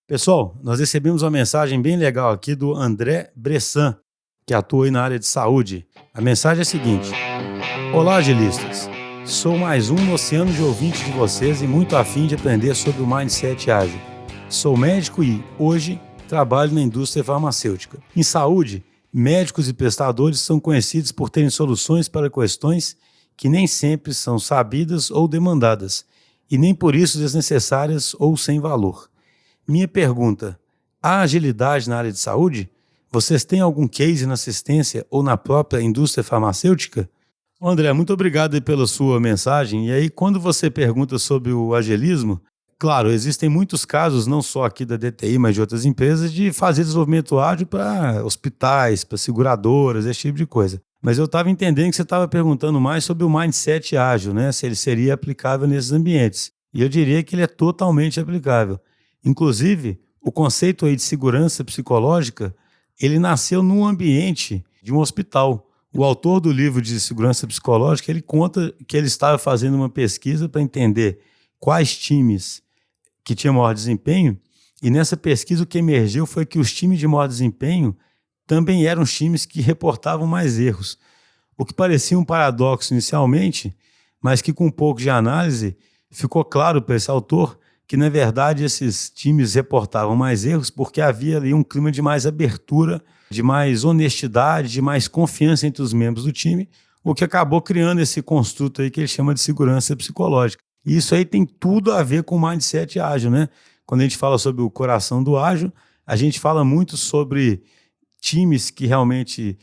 Pessoal, nós recebemos uma mensagem bem legal aqui do André Bressan, que atua aí na área de saúde. A mensagem é a seguinte: Olá, agilistas. Sou mais um no oceano de ouvintes de vocês e muito afim de aprender sobre o Mindset Ágil. Sou médico e, hoje, trabalho na indústria farmacêutica. Em saúde, médicos e prestadores são conhecidos por terem soluções para questões que nem sempre são sabidas ou demandadas, e nem por isso desnecessárias ou sem valor. Minha pergunta: há agilidade na área de saúde? Vocês têm algum case na assistência ou na própria indústria farmacêutica? André, muito obrigado aí pela sua mensagem. E aí, quando você pergunta sobre o agilismo, claro, existem muitos casos, não só aqui da DTI, mas de outras empresas, de fazer desenvolvimento ágil para hospitais, para seguradoras, esse tipo de coisa. Mas eu estava entendendo que você estava perguntando mais sobre o mindset ágil, né? Se ele seria aplicável nesses ambientes. E eu diria que ele é totalmente aplicável. Inclusive, o conceito aí de segurança psicológica, ele nasceu num ambiente de um hospital. O autor do livro de segurança psicológica, ele conta que ele estava fazendo uma pesquisa para entender quais times que tinham maior desempenho, e nessa pesquisa o que emergiu foi que os times de maior desempenho também eram os times que reportavam mais erros. O que parecia um paradoxo inicialmente, mas que com um pouco de análise ficou claro para esse autor que, na verdade, esses times reportavam mais erros porque havia ali um clima de mais abertura, de mais honestidade, de mais confiança entre os membros do time, o que acabou criando esse construto aí que ele chama de segurança psicológica. E isso aí tem tudo a ver com o mindset ágil, né? Quando a gente fala sobre o coração do ágil, a gente fala muito sobre times que realmente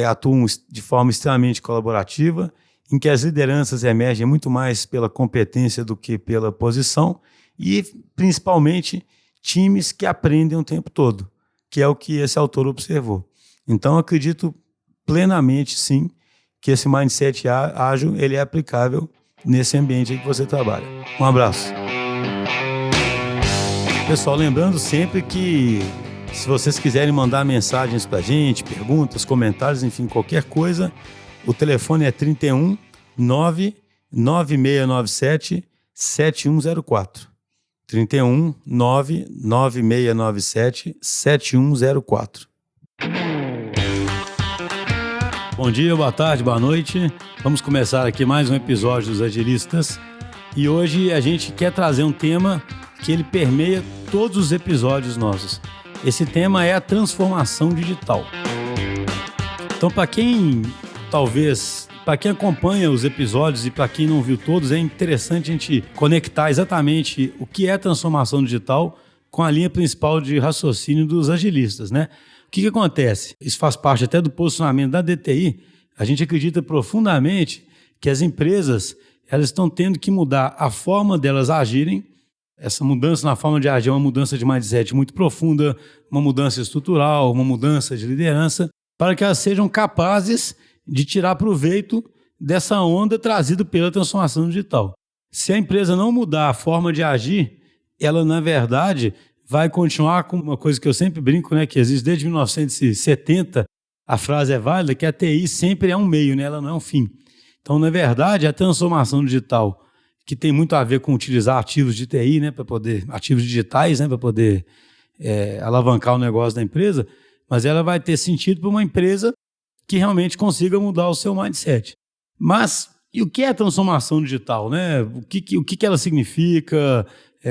atuam de forma extremamente colaborativa, em que as lideranças emergem muito mais pela competência do que pela posição, e principalmente times que aprendem o tempo todo, que é o que esse autor observou. Então, eu acredito plenamente, sim, que esse mindset ágil ele é aplicável nesse ambiente aí que você trabalha. Um abraço. Pessoal, lembrando sempre que se vocês quiserem mandar mensagens para a gente, perguntas, comentários, enfim, qualquer coisa, o telefone é 31 99697 7104. 31 99697 7104. Bom dia, boa tarde, boa noite. Vamos começar aqui mais um episódio dos Agilistas. E hoje a gente quer trazer um tema que ele permeia todos os episódios nossos. Esse tema é a transformação digital. Então, para quem acompanha os episódios e para quem não viu todos, é interessante a gente conectar exatamente o que é transformação digital com a linha principal de raciocínio dos agilistas, né? O que acontece? Isso faz parte até do posicionamento da DTI. A gente acredita profundamente que as empresas elas estão tendo que mudar a forma delas agirem. Essa mudança na forma de agir é uma mudança de mindset muito profunda, uma mudança estrutural, uma mudança de liderança, para que elas sejam capazes de tirar proveito dessa onda trazida pela transformação digital. Se a empresa não mudar a forma de agir, ela, na verdade, vai continuar com uma coisa que eu sempre brinco, né, que existe desde 1970, a frase é válida, que a TI sempre é um meio, né, ela não é um fim. Então, na verdade, a transformação digital, que tem muito a ver com utilizar ativos de TI, né, ativos digitais, né, para poder alavancar o negócio da empresa, mas ela vai ter sentido para uma empresa que realmente consiga mudar o seu mindset. Mas, e o que é a transformação digital, né? O que ela significa?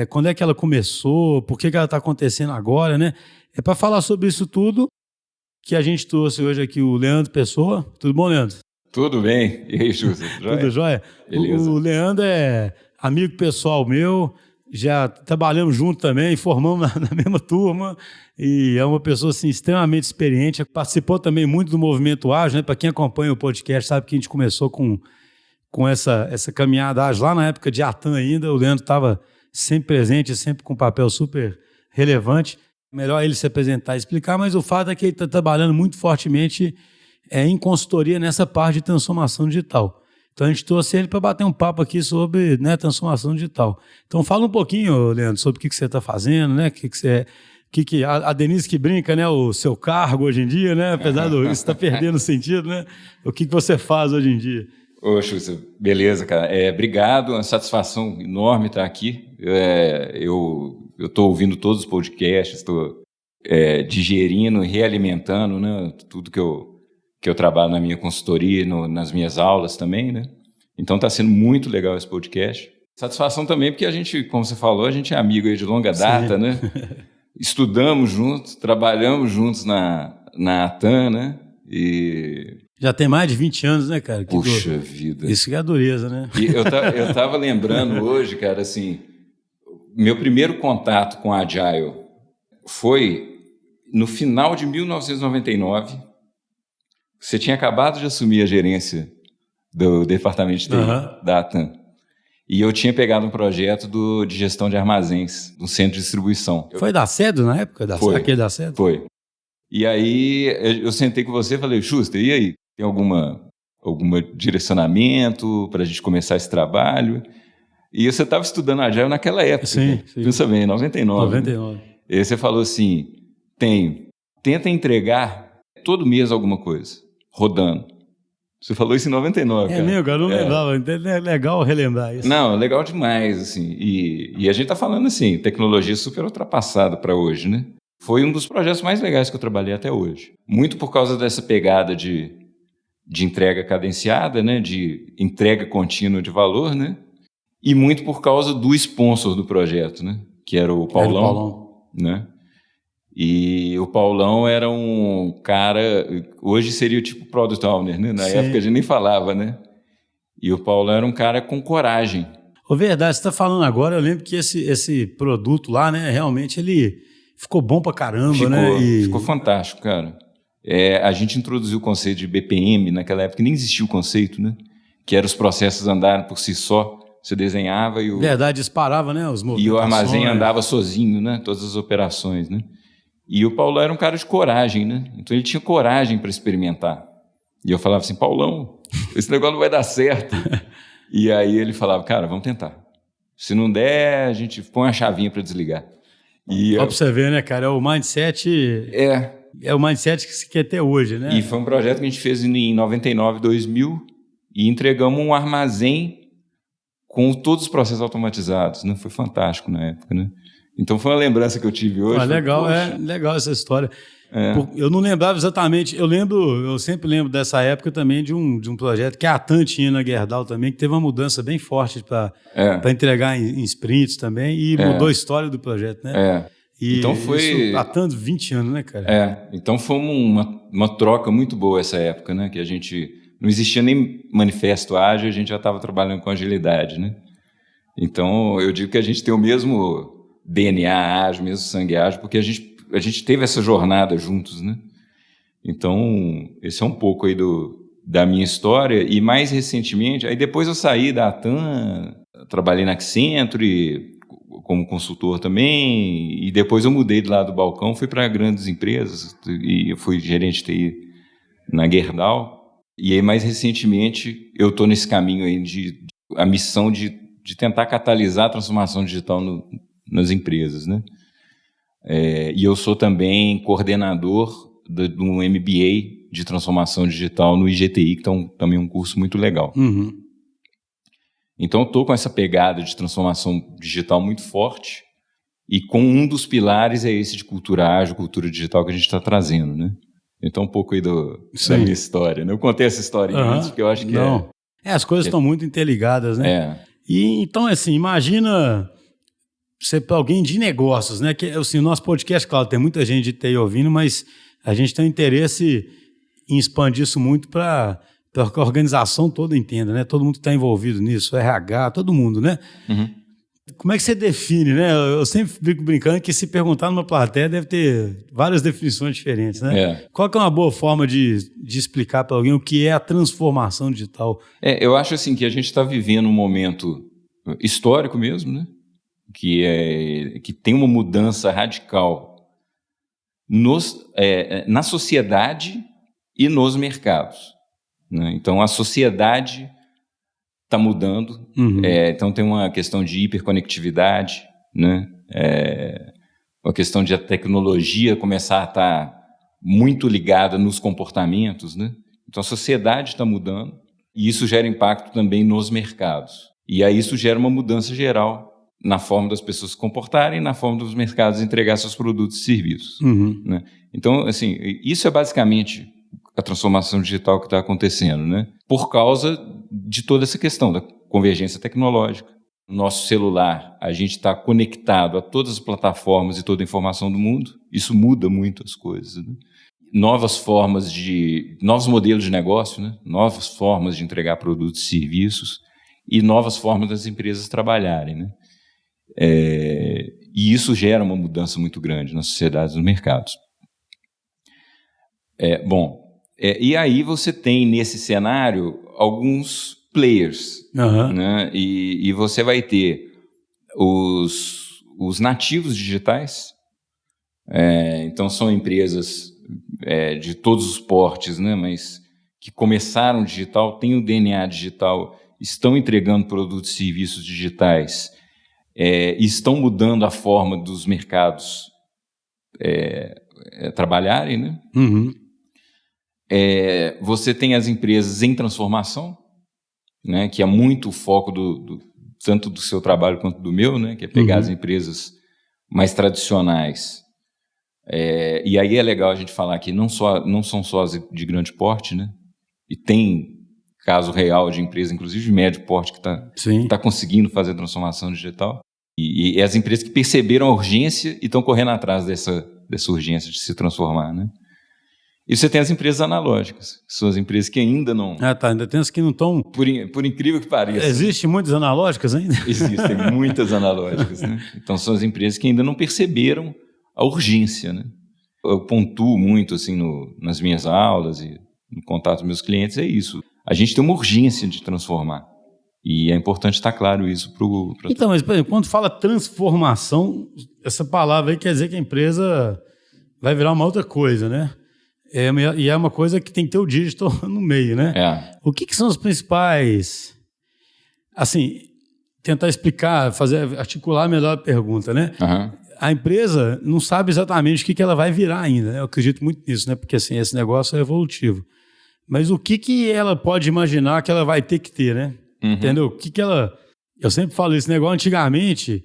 Quando é que ela começou? Por que ela está acontecendo agora, né? É para falar sobre isso tudo que a gente trouxe hoje aqui o Leandro Pessoa. Tudo bom, Leandro? Tudo bem. E aí, Júlio? Tudo jóia? O Leandro é amigo pessoal meu, já trabalhamos junto também, formamos na mesma turma, e é uma pessoa assim, extremamente experiente, participou também muito do movimento ágil, né? Para quem acompanha o podcast sabe que a gente começou com essa caminhada ágil lá na época de Atan ainda. O Leandro estava sempre presente, sempre com um papel super relevante. Melhor ele se apresentar e explicar, mas o fato é que ele está trabalhando muito fortemente em consultoria nessa parte de transformação digital. Então a gente trouxe ele para bater um papo aqui sobre, né, transformação digital. Então fala um pouquinho, Leandro, sobre o que você está fazendo, né? A Denise que brinca, né? O seu cargo hoje em dia, né? Apesar de isso estar perdendo sentido, né? O que você faz hoje em dia? Ô, Xuxa, beleza, cara. Obrigado, uma satisfação enorme estar aqui. Eu estou ouvindo todos os podcasts, estou digerindo e realimentando, né, tudo que eu trabalho na minha consultoria, nas minhas aulas também, né? Então está sendo muito legal esse podcast. Satisfação também porque a gente, como você falou, a gente é amigo aí de longa data, né? Estudamos juntos, trabalhamos juntos na ATAN, né? E... Já tem mais de 20 anos, né, cara? Puxa vida. Isso que é a dureza, né? E eu tava lembrando hoje, cara, assim, meu primeiro contato com a Agile foi no final de 1999. Você tinha acabado de assumir a gerência do departamento de TI da ATAN. E eu tinha pegado um projeto de gestão de armazéns, no centro de distribuição. Foi da Cedo na época? Aquele da Cedo? Foi. E aí eu sentei com você e falei, Schuster, e aí? Tem algum direcionamento para a gente começar esse trabalho? E você estava estudando Agile naquela época. Sim. Pensa bem, 99. 99. Né? E aí você falou assim, tenta entregar todo mês alguma coisa, rodando. Você falou isso em 99, cara. Mesmo, cara, eu não lembrava. É legal relembrar isso. Não, legal demais, assim. E a gente está falando, assim, tecnologia super ultrapassada para hoje, né? Foi um dos projetos mais legais que eu trabalhei até hoje. Muito por causa dessa pegada de entrega cadenciada, né? De entrega contínua de valor, né? E muito por causa do sponsor do projeto, né? Que era o Paulão. Né? E o Paulão era um cara... Hoje seria o tipo Product Owner, né? Na época a gente nem falava, né? E o Paulão era um cara com coragem. Verdade, você está falando agora, eu lembro que esse produto lá, né? Realmente ele ficou bom pra caramba, né? Ficou fantástico, cara. A gente introduziu o conceito de BPM naquela época, nem existia o conceito, né? Que era os processos andarem por si só. Você desenhava e Verdade, disparava, né? Os movimentos. E o armazém andava sozinho, né? Todas as operações, né? E o Paulão era um cara de coragem, né? Então ele tinha coragem para experimentar. E eu falava assim, Paulão, esse negócio não vai dar certo. E aí ele falava, cara, vamos tentar. Se não der, a gente põe a chavinha para desligar. Só para você ver, né, cara? É o mindset... É o mindset que se quer ter hoje, né? E foi um projeto que a gente fez em 99, 2000 e entregamos um armazém com todos os processos automatizados, né? Foi fantástico na época, né? Então foi uma lembrança que eu tive hoje. Legal, legal essa história. Eu não lembrava exatamente, eu sempre lembro dessa época também de um projeto que a ATAN tinha na Gerdau também, que teve uma mudança bem forte para entregar em sprints também e mudou a história do projeto, né? E então foi... A ATAN de 20 anos, né, cara? Então foi uma troca muito boa essa época, né? Que a gente... Não existia nem manifesto ágil, a gente já estava trabalhando com agilidade, né? Então eu digo que a gente tem o mesmo DNA ágil, mesmo sangue ágil, porque a gente teve essa jornada juntos, né? Então, esse é um pouco aí da minha história. E mais recentemente, aí depois eu saí da ATAN, trabalhei na Accenture como consultor também, e depois eu mudei de lá do balcão, fui para grandes empresas, e eu fui gerente de TI na Gerdau. E aí, mais recentemente, eu estou nesse caminho aí a missão de tentar catalisar a transformação digital nas empresas, né? E eu sou também coordenador de um MBA de transformação digital no IGTI, que é também um curso muito legal. Uhum. Então, eu estou com essa pegada de transformação digital muito forte e com um dos pilares é esse de cultura ágil, cultura digital que a gente está trazendo, né? Então, um pouco aí da minha história, né? Eu contei essa história antes, porque eu acho que as coisas estão muito interligadas, né? E, então, assim, imagina... alguém de negócios, né? Que assim, o nosso podcast, claro, tem muita gente de TI ouvindo, mas a gente tem um interesse em expandir isso muito para que a organização toda entenda, né? Todo mundo que está envolvido nisso, RH, todo mundo, né? Uhum. Como é que você define, né? Eu sempre fico brincando que se perguntar numa plateia deve ter várias definições diferentes, né? Qual que é uma boa forma de explicar para alguém o que é a transformação digital? Eu acho assim que a gente está vivendo um momento histórico mesmo, né? Que tem uma mudança radical na sociedade e nos mercados, né? Então, a sociedade está mudando. Uhum. Então, tem uma questão de hiperconectividade, né? Uma questão de a tecnologia começar a estar muito ligada nos comportamentos, né? Então, a sociedade está mudando E isso gera impacto também nos mercados. E aí isso gera uma mudança geral na forma das pessoas se comportarem, na forma dos mercados entregar seus produtos e serviços. Né? Então, assim, isso é basicamente a transformação digital que está acontecendo, né? Por causa de toda essa questão da convergência tecnológica. Nosso celular, a gente está conectado a todas as plataformas e toda a informação do mundo. Isso muda muito as coisas, né? Novos modelos de negócio, né? Novas formas de entregar produtos e serviços e novas formas das empresas trabalharem, né? E isso gera uma mudança muito grande nas sociedades e nos mercados. E aí você tem nesse cenário alguns players, né? E você vai ter os nativos digitais, então são empresas de todos os portes, né? Mas que começaram digital, têm o DNA digital, estão entregando produtos e serviços digitais, e estão mudando a forma dos mercados trabalharem, né? Você tem as empresas em transformação, né, que é muito o foco tanto do seu trabalho quanto do meu, né, que é pegar as empresas mais tradicionais. E aí é legal a gente falar que não são só as de grande porte, né, e tem caso real de empresa, inclusive de médio porte, que está conseguindo fazer a transformação digital. E as empresas que perceberam a urgência e estão correndo atrás dessa urgência de se transformar, né? E você tem as empresas analógicas, que são as empresas que ainda não... ainda tem as que não estão... Por incrível que pareça. Existem muitas analógicas ainda? Existem muitas analógicas, né? Então são as empresas que ainda não perceberam a urgência, né? Eu pontuo muito assim, nas minhas aulas e no contato com meus clientes, é isso. A gente tem uma urgência de transformar. E é importante estar claro isso para o... Então, mas por exemplo, quando fala transformação, essa palavra aí quer dizer que a empresa vai virar uma outra coisa, né? E é uma coisa que tem que ter o digital no meio, né? O que são os principais... Assim, tentar explicar, articular melhor a pergunta, né? A empresa não sabe exatamente o que ela vai virar ainda, né? Eu acredito muito nisso, né? Porque assim, esse negócio é evolutivo. Mas o que ela pode imaginar que ela vai ter que ter, né? Entendeu? O que ela... Eu sempre falo esse negócio, antigamente,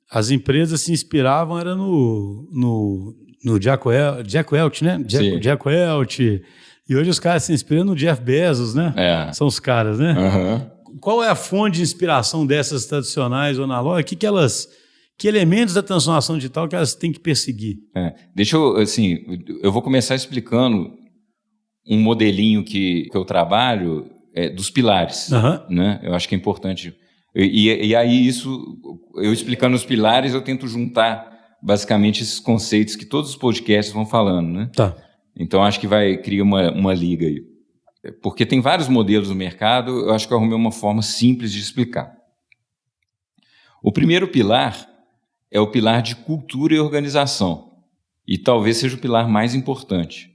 as empresas se inspiravam era no Jack Welch, né? Jack Welch. E hoje os caras se inspiram no Jeff Bezos, né? São os caras, né? Qual é a fonte de inspiração dessas tradicionais ou analógicas? Que elementos da transformação digital que elas têm que perseguir? Eu vou começar explicando um modelinho que eu trabalho dos pilares, né? Eu acho que é importante. E aí eu explicando os pilares, eu tento juntar basicamente esses conceitos que todos os podcasts vão falando, né? Então acho que cria uma liga aí. Porque tem vários modelos no mercado, eu acho que eu arrumei uma forma simples de explicar. O primeiro pilar é o pilar de cultura e organização. E talvez seja o pilar mais importante,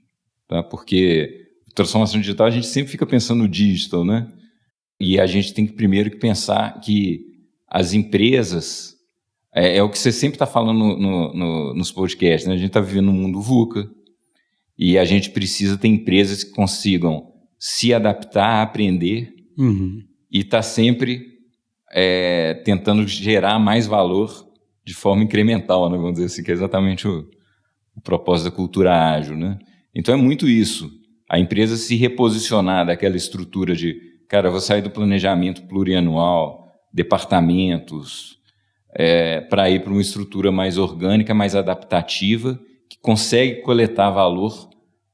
tá? Porque transformação digital a gente sempre fica pensando no digital, né? E a gente tem que primeiro pensar que as empresas... É o que você sempre está falando nos podcasts, né? A gente está vivendo num mundo VUCA e a gente precisa ter empresas que consigam se adaptar, aprender e estar sempre tentando gerar mais valor de forma incremental, né? Vamos dizer assim, que é exatamente o propósito da cultura ágil, né? Então é muito isso. A empresa se reposicionar daquela estrutura de, cara, eu vou sair do planejamento plurianual, departamentos... para ir para uma estrutura mais orgânica, mais adaptativa, que consegue coletar valor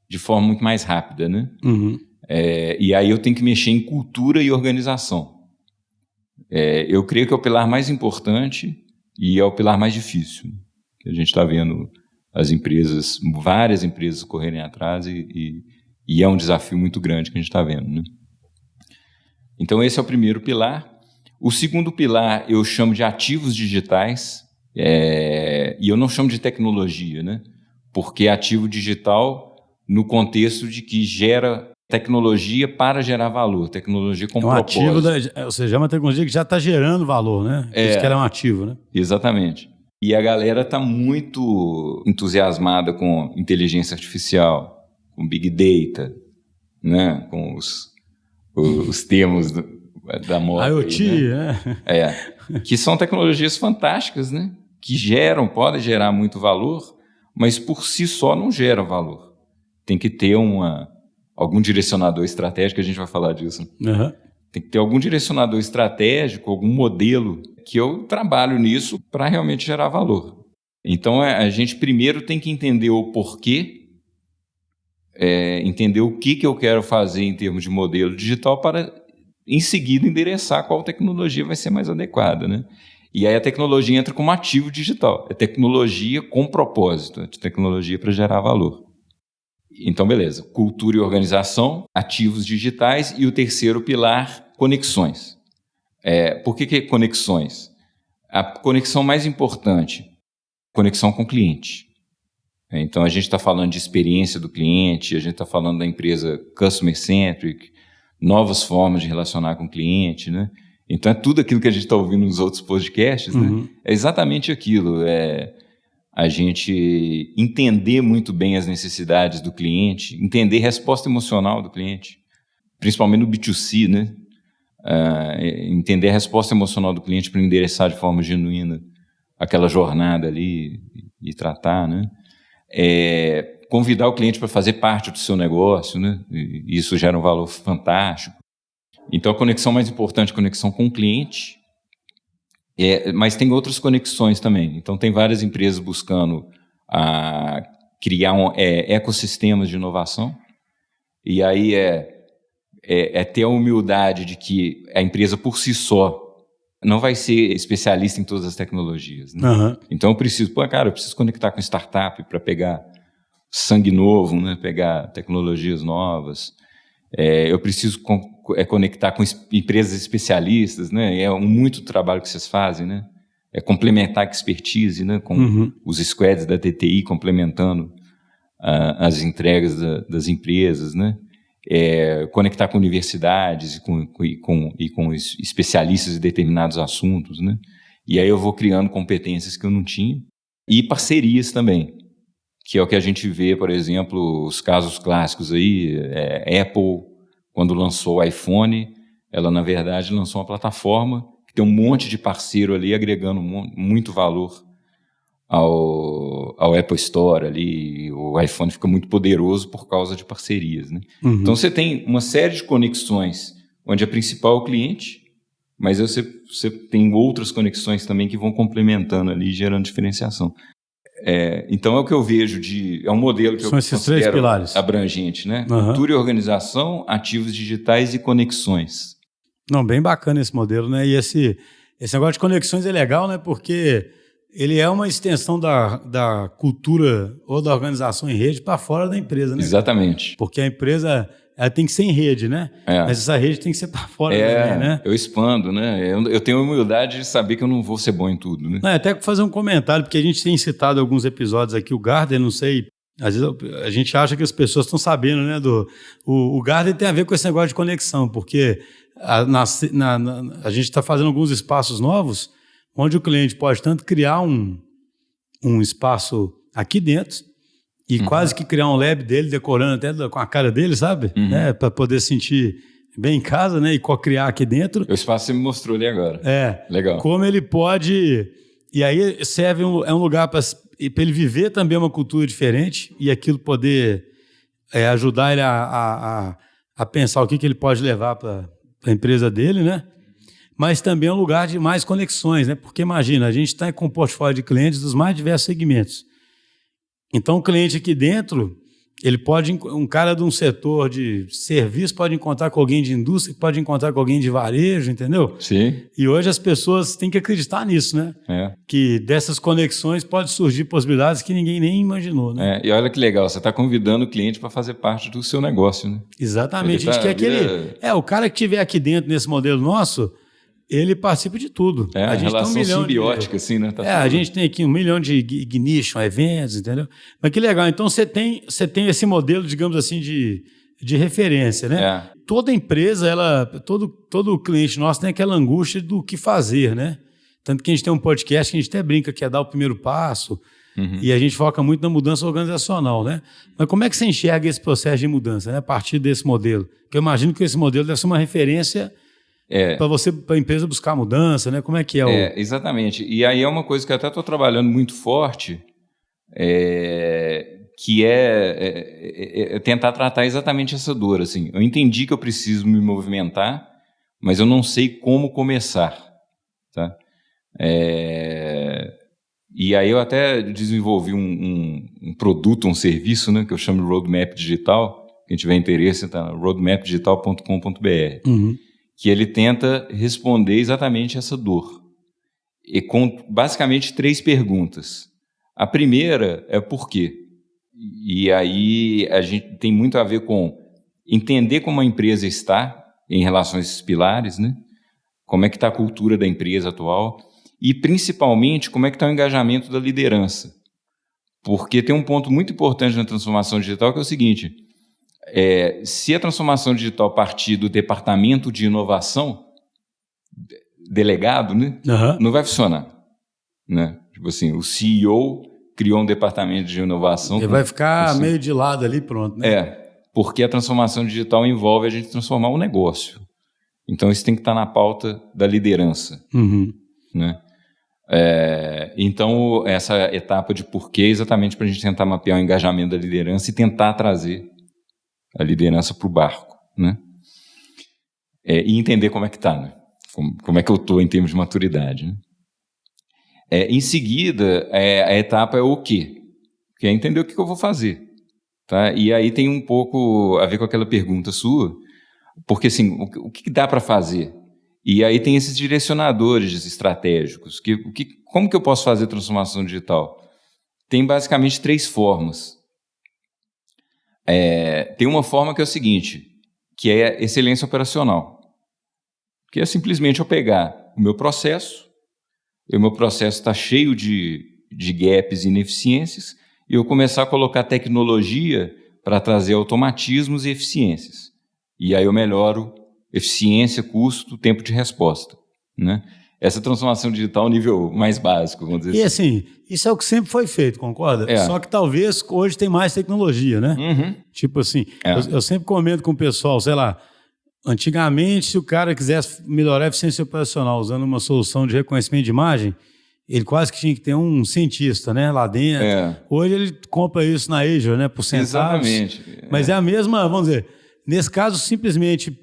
de forma muito mais rápida, né? E aí eu tenho que mexer em cultura e organização. Eu creio que é o pilar mais importante e é o pilar mais difícil, que a gente está vendo várias empresas correrem atrás e é um desafio muito grande que a gente está vendo, né? Então esse é o primeiro pilar. O segundo pilar eu chamo de ativos digitais, e eu não chamo de tecnologia, né? Porque ativo digital no contexto de que gera tecnologia para gerar valor, tecnologia com propósito. Ou seja, é uma tecnologia que já está gerando valor, né? Isso que ela é um ativo, né? Exatamente. E a galera está muito entusiasmada com inteligência artificial, com Big Data, né? Com os termos da moda. IoT, aí, né? Que são tecnologias fantásticas, né? Que podem gerar muito valor, mas por si só não geram valor. Tem que ter algum direcionador estratégico, a gente vai falar disso. Uhum. Tem que ter algum direcionador estratégico, algum modelo que eu trabalho nisso para realmente gerar valor. Então, a gente primeiro tem que entender o porquê, entender o que eu quero fazer em termos de modelo digital para, em seguida, endereçar qual tecnologia vai ser mais adequada, né? E aí a tecnologia entra como ativo digital. É tecnologia com propósito, é tecnologia para gerar valor. Então, beleza. Cultura e organização, ativos digitais e o terceiro pilar, conexões. Por que conexões? A conexão mais importante, conexão com o cliente. Então, a gente está falando de experiência do cliente, a gente está falando da empresa customer-centric, novas formas de relacionar com o cliente, né? Então, é tudo aquilo que a gente está ouvindo nos outros podcasts, né? É exatamente aquilo. A gente entender muito bem as necessidades do cliente, entender a resposta emocional do cliente, principalmente no B2C, né? Entender a resposta emocional do cliente para endereçar de forma genuína aquela jornada ali e tratar, né? Convidar o cliente para fazer parte do seu negócio, né? E isso gera um valor fantástico. Então, a conexão mais importante é a conexão com o cliente, mas tem outras conexões também. Então, tem várias empresas buscando criar ecossistemas de inovação, e aí ter a humildade de que a empresa, por si só, não vai ser especialista em todas as tecnologias, né? Uhum. Então, eu preciso conectar com startup para pegar sangue novo, né? Pegar tecnologias novas. Eu preciso conectar com empresas especialistas, né? É muito trabalho que vocês fazem, né? Complementar a expertise, né? Com os squads da TTI complementando as entregas das empresas, né? Conectar com universidades e com especialistas em determinados assuntos, né? E aí eu vou criando competências que eu não tinha. E parcerias também, que é o que a gente vê, por exemplo, os casos clássicos aí. Apple, quando lançou o iPhone, ela, na verdade, lançou uma plataforma que tem um monte de parceiro ali agregando muito valor ao Apple Store ali. O iPhone fica muito poderoso por causa de parcerias, né? Então, você tem uma série de conexões onde a principal é o cliente, mas você tem outras conexões também que vão complementando ali, gerando diferenciação. Então, é o que eu vejo é um modelo que são esses três pilares abrangente, né? Cultura e organização, ativos digitais e conexões. Não, bem bacana esse modelo, né? E esse negócio de conexões é legal, né? Porque ele é uma extensão da cultura ou da organização em rede para fora da empresa, né? Exatamente. Porque a empresa ela tem que ser em rede, né? Mas essa rede tem que ser para fora também, né? Eu expando, né? Eu tenho a humildade de saber que eu não vou ser bom em tudo, né? Até fazer um comentário, porque a gente tem citado alguns episódios aqui, o Gardner, não sei, às vezes a gente acha que as pessoas estão sabendo, né? O Gardner tem a ver com esse negócio de conexão, porque a gente está fazendo alguns espaços novos, onde o cliente pode tanto criar um espaço aqui dentro, e quase que criar um lab dele, decorando até com a cara dele, sabe? Né? Para poder sentir bem em casa, né? E co-criar aqui dentro. O espaço você me mostrou ali agora. Legal. Como ele pode... E aí serve um lugar para ele viver também uma cultura diferente e aquilo poder ajudar ele a pensar o que ele pode levar para a empresa dele, né? Mas também é um lugar de mais conexões, né? Porque imagina, a gente está com um portfólio de clientes dos mais diversos segmentos. Então, o cliente aqui dentro, um cara de um setor de serviço pode encontrar com alguém de indústria, pode encontrar com alguém de varejo, entendeu? Sim. E hoje as pessoas têm que acreditar nisso, né? Que dessas conexões pode surgir possibilidades que ninguém nem imaginou, né? E olha que legal, você está convidando o cliente para fazer parte do seu negócio, né? Exatamente. A gente quer que o cara que estiver aqui dentro nesse modelo nosso, ele participa de tudo. A gente relação tem simbiótica, assim, né? A gente tem aqui 1 milhão de ignition, eventos, entendeu? Mas que legal. Então, você tem esse modelo, digamos assim, de referência, né? Toda empresa, todo cliente nosso tem aquela angústia do que fazer, né? Tanto que a gente tem um podcast que a gente até brinca que é dar o primeiro passo, E a gente foca muito na mudança organizacional, né? Mas como é que você enxerga esse processo de mudança, né? A partir desse modelo? Porque eu imagino que esse modelo deve ser uma referência para a empresa buscar mudança, né? Como é que é exatamente. E aí é uma coisa que eu até estou trabalhando muito forte, que é tentar tratar exatamente essa dor. Assim. Eu entendi que eu preciso me movimentar, mas eu não sei como começar. Tá? E aí eu até desenvolvi um produto, um serviço, né, que eu chamo de Roadmap Digital. Quem tiver interesse, está no roadmapdigital.com.br. Que ele tenta responder exatamente essa dor. E com basicamente 3 perguntas. A primeira é por quê? E aí a gente tem muito a ver com entender como a empresa está em relação a esses pilares, né? Como é que está a cultura da empresa atual e, principalmente, como é que está o engajamento da liderança. Porque tem um ponto muito importante na transformação digital que é o seguinte, se a transformação digital partir do departamento de inovação, delegado, né? Não vai funcionar. Né? Tipo assim, o CEO criou um departamento de inovação. Ele vai ficar meio de lado ali, pronto, né? Porque a transformação digital envolve a gente transformar um negócio. Então, isso tem que estar na pauta da liderança. Né? Então, essa etapa de porquê é exatamente para a gente tentar mapear o engajamento da liderança e tentar trazer a liderança para o barco. Né? E entender como é que está, né? Como é que eu estou em termos de maturidade. Né? Em seguida, a etapa é o quê? Que é entender o que eu vou fazer. Tá? E aí tem um pouco a ver com aquela pergunta sua, porque assim, o que dá para fazer? E aí tem esses direcionadores estratégicos. Como que eu posso fazer transformação digital? Tem basicamente 3 formas. Tem uma forma que é o seguinte, que é excelência operacional. Que é simplesmente eu pegar o meu processo está cheio de gaps e ineficiências, e eu começar a colocar tecnologia para trazer automatismos e eficiências. E aí eu melhoro eficiência, custo, tempo de resposta. Né? Essa transformação digital é o nível mais básico, vamos dizer assim. E assim, isso é o que sempre foi feito, concorda? Só que talvez hoje tem mais tecnologia, né? Tipo assim, eu sempre comento com o pessoal, sei lá, antigamente, se o cara quisesse melhorar a eficiência operacional usando uma solução de reconhecimento de imagem, ele quase que tinha que ter um cientista, né, lá dentro. Hoje ele compra isso na Azure, né, por centavos. Exatamente. Mas é a mesma, vamos dizer, nesse caso simplesmente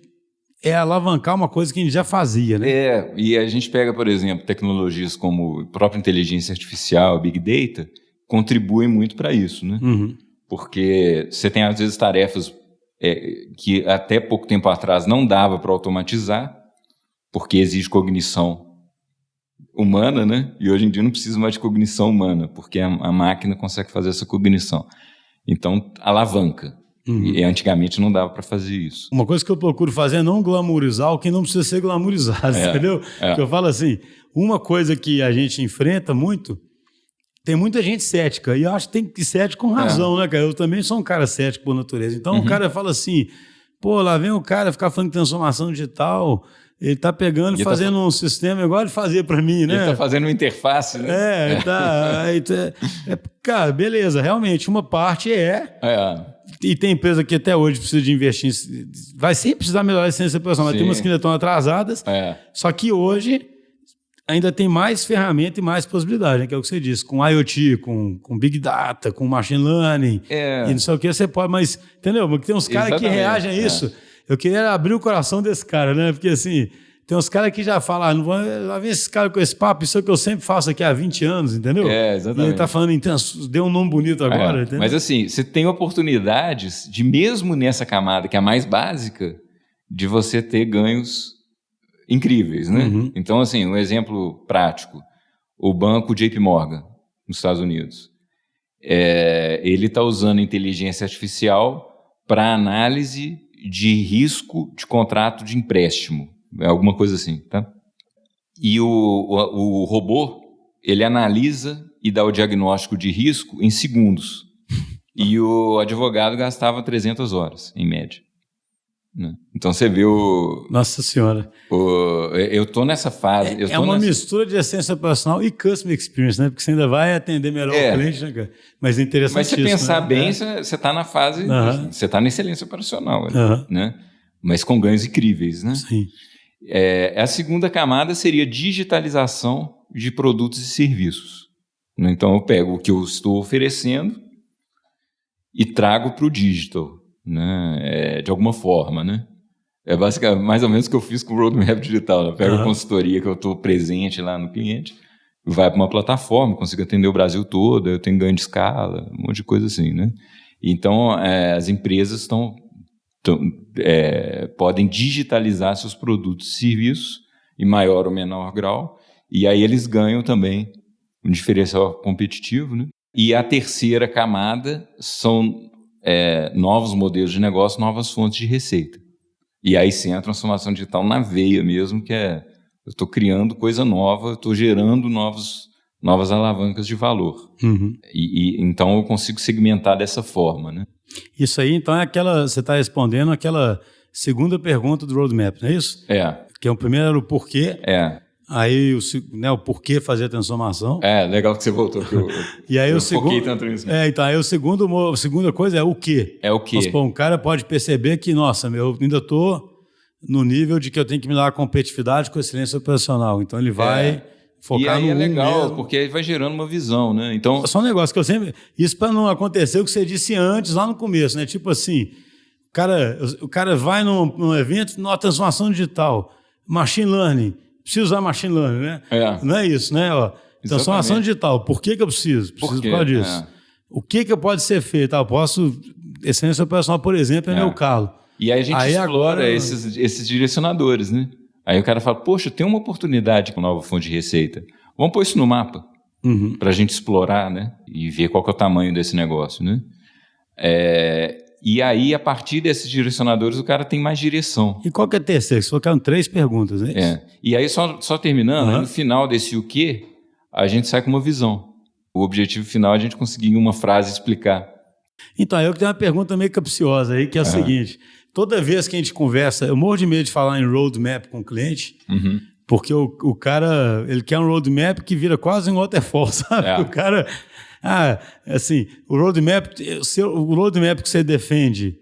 é alavancar uma coisa que a gente já fazia, né? E a gente pega, por exemplo, tecnologias como a própria inteligência artificial, Big Data, contribuem muito para isso, né? Porque você tem às vezes tarefas que até pouco tempo atrás não dava para automatizar, porque exige cognição humana, né? E hoje em dia não precisa mais de cognição humana, porque a máquina consegue fazer essa cognição. Então, alavanca. E antigamente não dava para fazer isso. Uma coisa que eu procuro fazer é não glamourizar o que não precisa ser glamourizado, entendeu? Que eu falo assim, uma coisa que a gente enfrenta muito, tem muita gente cética, e eu acho que tem que ser cético com razão, né, cara? Eu também sou um cara cético por natureza. Então o cara fala assim, pô, lá vem o cara ficar falando de transformação digital, ele tá pegando e fazendo um sistema igual ele fazia para mim, né? Ele tá fazendo uma interface, né? Cara, beleza, realmente, uma parte e tem empresa que até hoje precisa de investir, vai sempre precisar melhorar a eficiência operacional, mas tem umas que ainda estão atrasadas, só que hoje ainda tem mais ferramenta e mais possibilidade, né? Que é o que você disse, com IoT, com Big Data, com Machine Learning, e não sei o que, você pode, mas, entendeu? Porque tem uns caras que reagem a isso. Eu queria abrir o coração desse cara, né? Porque assim, tem uns caras que já falam, não vão, lá vem esse cara com esse papo, isso é o que eu sempre faço aqui há 20 anos, entendeu? Exatamente. E ele tá falando, deu um nome bonito agora, entendeu? Mas assim, você tem oportunidades de, mesmo nessa camada, que é a mais básica, de você ter ganhos incríveis, né? Então, assim, um exemplo prático, o banco JP Morgan, nos Estados Unidos, ele está usando inteligência artificial para análise de risco de contrato de empréstimo, alguma coisa assim, tá? E o robô, ele analisa e dá o diagnóstico de risco em segundos. E o advogado gastava 300 horas, em média. né? Então você vê Nossa Senhora. eu estou nessa fase. É uma mistura de essência operacional e customer experience, né? Porque você ainda vai atender melhor o cliente, né, cara? Mas é interessante. Mas se você pensar bem, você está na fase, você está na excelência operacional, né? Mas com ganhos incríveis, né? Sim. A segunda camada seria digitalização de produtos e serviços. Então eu pego o que eu estou oferecendo e trago para o digital, né? De alguma forma, né? É basicamente mais ou menos o que eu fiz com o Roadmap Digital. Eu pego a consultoria que eu estou presente lá no cliente, vai para uma plataforma, consigo atender o Brasil todo, eu tenho ganho de escala, um monte de coisa assim, né? Então, as empresas podem digitalizar seus produtos e serviços em maior ou menor grau, e aí eles ganham também um diferencial competitivo, né? E a terceira camada são novos modelos de negócio, novas fontes de receita. E aí sim a transformação digital na veia mesmo, que eu estou criando coisa nova, estou gerando novas alavancas de valor. Então eu consigo segmentar dessa forma, né? Isso aí, então, você está respondendo aquela segunda pergunta do Roadmap, não é isso? Que o primeiro era o porquê. Aí o porquê fazer a transformação. Legal que você voltou. E aí eu foquei tanto nisso. Então, aí a segunda coisa é o quê? É o quê? Um cara pode perceber que, nossa, eu ainda estou no nível de que eu tenho que me dar a competitividade com excelência operacional. Então, ele vai focar no E aí legal, mesmo. porque aí vai gerando uma visão, né? Então... Só um negócio que eu sempre... Isso para não acontecer o que você disse antes, lá no começo, né? Tipo assim, o cara vai num evento, numa transformação digital, machine learning, precisa usar machine learning, né? Não é isso, né? Transformação digital, por que eu preciso? Preciso por causa disso. O que pode ser feito? Eu posso... Excelência operacional, por exemplo, é meu calo. E aí a gente explora esses direcionadores, né? Aí o cara fala, poxa, tem uma oportunidade com nova fonte de receita. Vamos pôr isso no mapa para a gente explorar, né? E ver qual que é o tamanho desse negócio, né? E aí, a partir desses direcionadores, o cara tem mais direção. E qual que é a terceira? Você falou que eram 3 perguntas, né? E aí, só terminando, no final desse o quê, a gente sai com uma visão. O objetivo final é a gente conseguir em uma frase explicar. Então, eu que tenho uma pergunta meio capciosa aí, que é o seguinte... Toda vez que a gente conversa, eu morro de medo de falar em roadmap com o cliente, porque o cara, ele quer um roadmap que vira quase um waterfall, sabe? O cara, assim, o roadmap que você defende,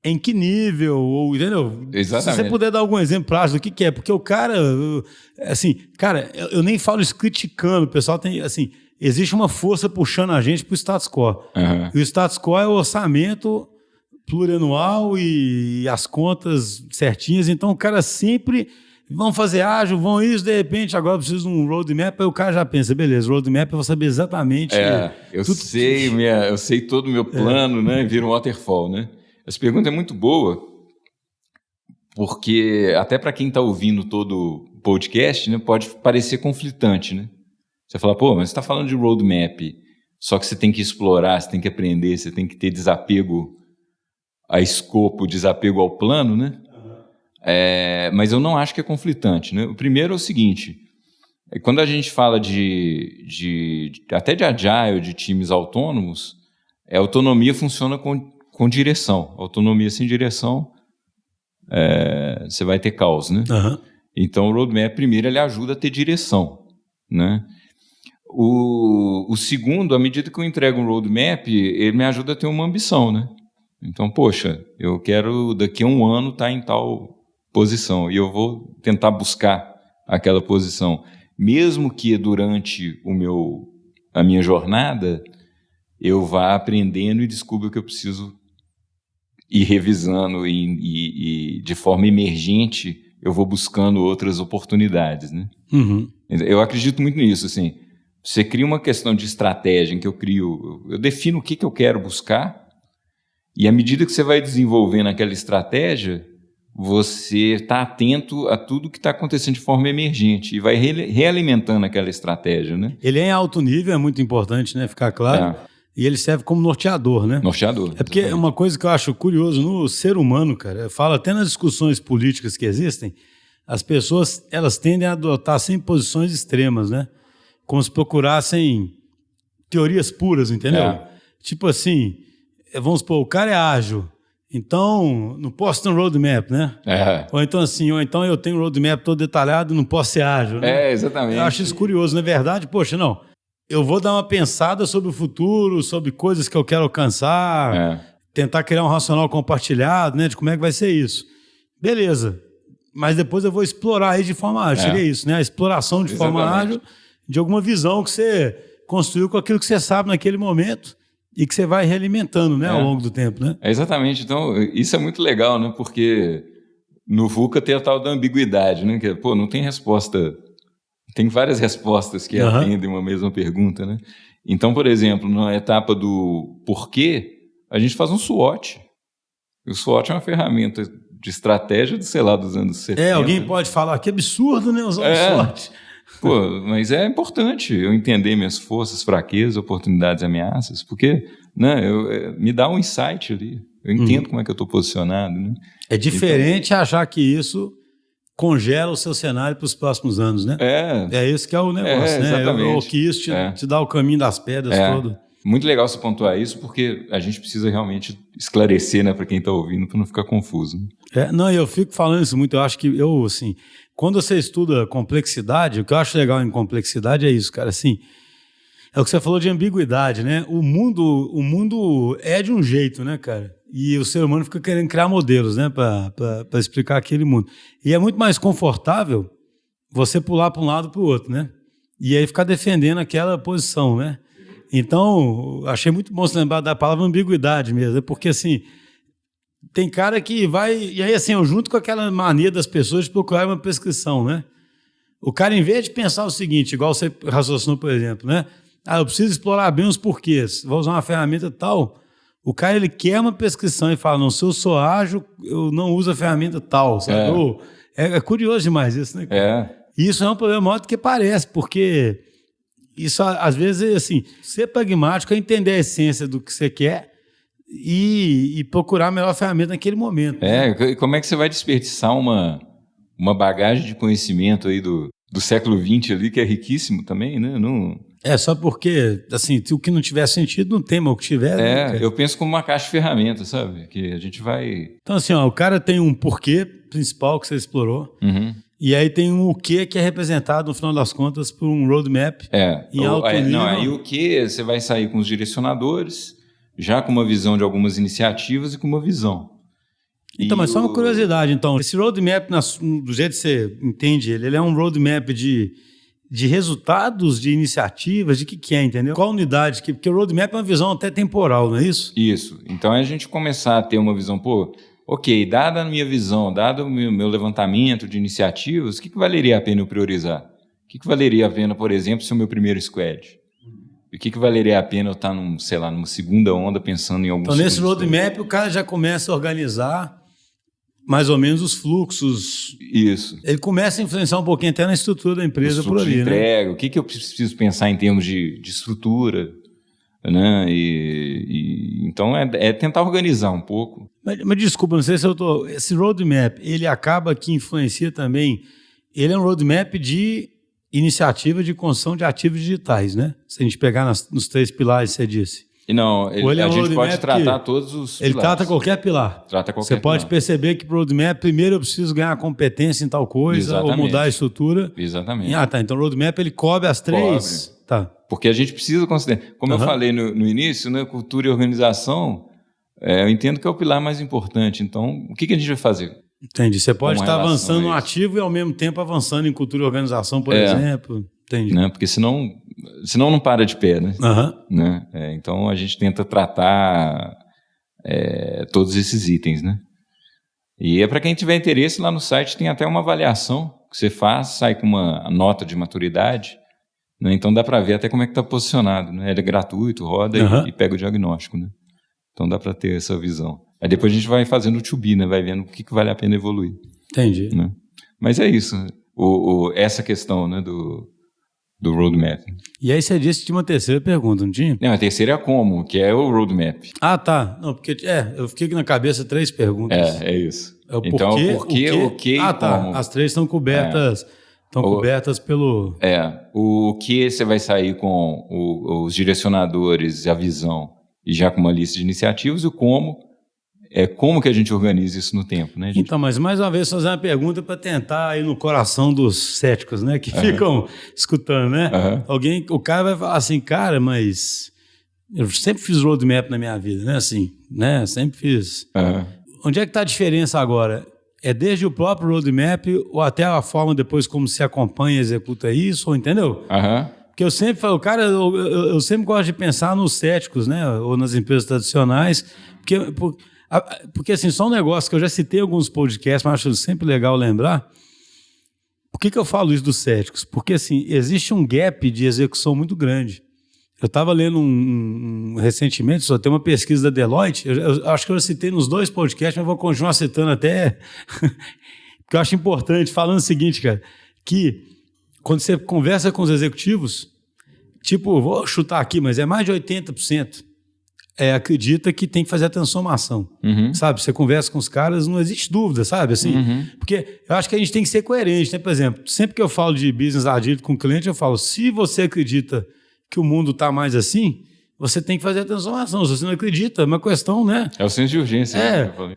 em que nível, ou, entendeu? Exatamente. Se você puder dar algum exemplo prático do que é, porque o cara, assim, cara, eu nem falo isso criticando, o pessoal tem, assim, existe uma força puxando a gente para o status quo. E o status quo é o orçamento plurianual e as contas certinhas, então o cara sempre vão fazer ágil, vão isso, de repente agora precisa de um roadmap, aí o cara já pensa, beleza, roadmap eu vou saber exatamente... eu sei todo o meu plano, né? Vira um waterfall, né? Essa pergunta é muito boa, porque até para quem está ouvindo todo o podcast, né, pode parecer conflitante, né? Você fala, mas você está falando de roadmap, só que você tem que explorar, você tem que aprender, você tem que ter desapego a escopo, desapego ao plano, né? Mas eu não acho que é conflitante, né? O primeiro é o seguinte, quando a gente fala até de agile, de times autônomos, a autonomia funciona com direção. Autonomia sem direção, você vai ter caos, né? Então o roadmap, primeiro, ele ajuda a ter direção, né? O segundo, à medida que eu entrego um roadmap, ele me ajuda a ter uma ambição, né? Então, poxa, eu quero daqui a um ano estar em tal posição e eu vou tentar buscar aquela posição. Mesmo que durante a minha jornada eu vá aprendendo e descubra que eu preciso ir revisando e de forma emergente eu vou buscando outras oportunidades, né? Eu acredito muito nisso, assim. Você cria uma questão de estratégia em que eu defino o que eu quero buscar. E à medida que você vai desenvolvendo aquela estratégia, você está atento a tudo que está acontecendo de forma emergente e vai realimentando aquela estratégia, né? Ele é em alto nível, é muito importante, né? Ficar claro. E ele serve como norteador, né? Norteador. É porque uma coisa que eu acho curioso no ser humano, cara, eu falo até nas discussões políticas que existem, as pessoas, elas tendem a adotar sempre posições extremas, né? Como se procurassem teorias puras, entendeu? Tipo assim... Vamos supor, o cara é ágil, Então, não posso ter um roadmap, né? Ou então eu tenho um roadmap todo detalhado, não posso ser ágil, né? Exatamente. Eu acho isso curioso, na verdade, poxa, não. Eu vou dar uma pensada sobre o futuro, sobre coisas que eu quero alcançar, tentar criar um racional compartilhado, né? De como é que vai ser isso. Beleza. Mas depois eu vou explorar aí de forma ágil. Seria isso, né? A exploração de forma ágil de alguma visão que você construiu com aquilo que você sabe naquele momento e que você vai realimentando, né? Ao longo do tempo, né? Exatamente. Então, isso é muito legal, né? Porque no VUCA tem a tal da ambiguidade, né? Que, não tem resposta... Tem várias respostas que atendem uma mesma pergunta, né? Então, por exemplo, na etapa do porquê, a gente faz um SWOT. O SWOT é uma ferramenta de estratégia, dos anos 70. Alguém pode falar que absurdo, né? Usar o SWOT. Mas é importante eu entender minhas forças, fraquezas, oportunidades e ameaças, porque me dá um insight ali. Eu entendo como é que eu estou posicionado. Né? É diferente achar que isso congela o seu cenário para os próximos anos, né? É esse que é o negócio, né? Ou que isso te dá o caminho das pedras todo. Muito legal você pontuar isso, porque a gente precisa realmente esclarecer, né, para quem está ouvindo, para não ficar confuso. Né? Eu fico falando isso muito. Eu acho que quando você estuda complexidade, o que eu acho legal em complexidade é isso, cara. Assim, é o que você falou de ambiguidade, né? O mundo é de um jeito, né, cara? E o ser humano fica querendo criar modelos, né, para explicar aquele mundo. E é muito mais confortável você pular para um lado para o outro, né? E aí ficar defendendo aquela posição, né? Então, achei muito bom se lembrar da palavra ambiguidade mesmo, porque assim, tem cara que vai... E aí assim, eu junto com aquela mania das pessoas de procurar uma prescrição, né? O cara, em vez de pensar o seguinte, igual você raciocinou, por exemplo, né? Eu preciso explorar bem os porquês, vou usar uma ferramenta tal... O cara, ele quer uma prescrição e fala, não, se eu sou ágil, eu não uso a ferramenta tal, sabe? É curioso demais isso, né, cara? E isso é um problema maior do que parece, porque isso, às vezes, assim, ser pragmático é entender a essência do que você quer e procurar a melhor ferramenta naquele momento. E como é que você vai desperdiçar uma bagagem de conhecimento aí do século XX ali, que é riquíssimo também, né? Só porque, assim, o que não tiver sentido não tem, mas o que tiver... né, eu penso como uma caixa de ferramentas, sabe? Que a gente vai... Então, assim, o cara tem um porquê principal que você explorou, e aí tem um o que é representado, no final das contas, por um roadmap em alto nível. Aí o que você vai sair com os direcionadores, já com uma visão de algumas iniciativas e com uma visão. Então, mas só uma curiosidade, então. Esse roadmap, do jeito que você entende ele é um roadmap de resultados, de iniciativas, de que é, entendeu? Qual unidade? Porque o roadmap é uma visão até temporal, não é isso? Isso. Então, é a gente começar a ter uma visão, ok, dada a minha visão, dado o meu levantamento de iniciativas, o que valeria a pena eu priorizar? O que valeria a pena, por exemplo, ser o meu primeiro squad? E o que valeria a pena eu estar, numa segunda onda pensando em algum... Então, nesse roadmap, o cara já começa a organizar mais ou menos os fluxos. Isso. Ele começa a influenciar um pouquinho até na estrutura da empresa por ali, de entrega, né? O que eu preciso pensar em termos de estrutura, né? Então é tentar organizar um pouco. Mas desculpa, não sei se eu estou... Esse roadmap, ele acaba que influencia também... Ele é um roadmap de iniciativa de construção de ativos digitais, né? Se a gente pegar nos 3 pilares que você disse. Não, a gente pode tratar todos os pilares. Ele trata qualquer pilar. Você pode perceber que para o roadmap, primeiro eu preciso ganhar competência em tal coisa, ou mudar a estrutura. Exatamente. Então o roadmap ele cobre as 3. Tá. Porque a gente precisa considerar. Como eu falei no início, né, cultura e organização, eu entendo que é o pilar mais importante. Então, o que a gente vai fazer? Entendi. Você pode estar avançando no ativo e ao mesmo tempo avançando em cultura e organização, por exemplo. Entendi. Né? Porque senão não para de pé, né? Né? Então a gente tenta tratar todos esses itens, né? E para quem tiver interesse, lá no site tem até uma avaliação que você faz, sai com uma nota de maturidade, né? Então dá para ver até como é que está posicionado, né? Ele é gratuito, roda e pega o diagnóstico, né? Então dá para ter essa visão. Aí depois a gente vai fazendo o to-be, né? Vai vendo o que vale a pena evoluir. Entendi. Né? Mas é isso, essa questão, né, do roadmap. E aí você disse que tinha uma terceira pergunta, não tinha? Não, a terceira é como, que é o roadmap. Tá. Não, porque eu fiquei aqui na cabeça 3 perguntas. É isso. É o porquê, o que e como. As 3 estão cobertas, cobertas pelo... O que você vai sair com os direcionadores, a visão, e já com uma lista de iniciativas, o como como que a gente organiza isso no tempo, né? Então, mas mais uma vez fazer uma pergunta para tentar ir no coração dos céticos, né? Que ficam escutando, né? O cara vai falar assim, cara, mas eu sempre fiz roadmap na minha vida, né? Assim, né? Sempre fiz. Onde é que está a diferença agora? É desde o próprio roadmap ou até a forma depois como se acompanha e executa isso, entendeu? Porque eu sempre falo, cara, eu sempre gosto de pensar nos céticos, né? Ou nas empresas tradicionais, porque assim, só um negócio que eu já citei em alguns podcasts, mas acho sempre legal lembrar. Por que eu falo isso dos céticos? Porque assim, existe um gap de execução muito grande. Eu estava lendo recentemente, só tem uma pesquisa da Deloitte, eu acho que eu já citei nos 2 podcasts, mas vou continuar citando até, porque eu acho importante, falando o seguinte, cara, que quando você conversa com os executivos, tipo, vou chutar aqui, mas é mais de 80%, acredita que tem que fazer a transformação, sabe? Você conversa com os caras, não existe dúvida, sabe? Assim, porque eu acho que a gente tem que ser coerente, né? Por exemplo, sempre que eu falo de business agile com o cliente, eu falo, se você acredita que o mundo está mais assim, você tem que fazer a transformação. Se você não acredita, é uma questão, né? É o senso de urgência.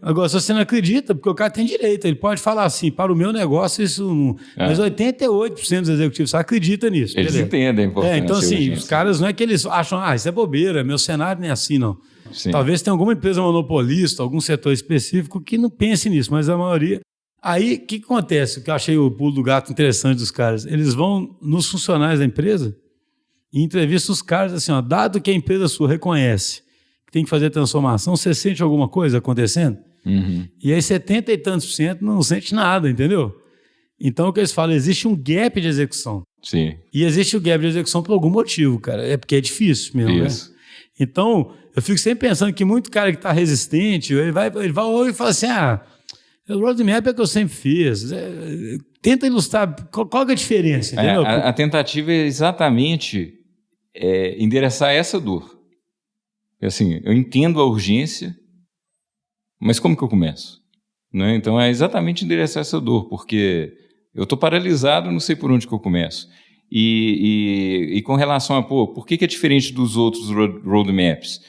Agora, se você não acredita, porque o cara tem direito, ele pode falar assim, para o meu negócio isso não... Mas 88% dos executivos acreditam nisso. Eles entendem a importância. Então, assim, os caras não é que eles acham, isso é bobeira, meu cenário não é assim, não. Sim. Talvez tenha alguma empresa monopolista, algum setor específico que não pense nisso, mas a maioria... Aí, o que acontece? O que eu achei o pulo do gato interessante dos caras, eles vão nos funcionários da empresa e entrevistam os caras assim, dado que a empresa sua reconhece que tem que fazer transformação, você sente alguma coisa acontecendo? E aí 70 e tantos por cento não sente nada, entendeu? Então o que eles falam, existe um gap de execução. Sim. E existe o gap de execução por algum motivo, cara. É porque é difícil mesmo, isso. Né? Então, eu fico sempre pensando que muito cara que está resistente, ele vai ouvir e fala assim, o roadmap é que eu sempre fiz. Tenta ilustrar qual é a diferença, entendeu? A tentativa é exatamente endereçar essa dor. Assim, eu entendo a urgência, mas como que eu começo? Né? Então é exatamente endereçar essa dor, porque eu estou paralisado, não sei por onde que eu começo. E com relação a, por que é diferente dos outros roadmaps?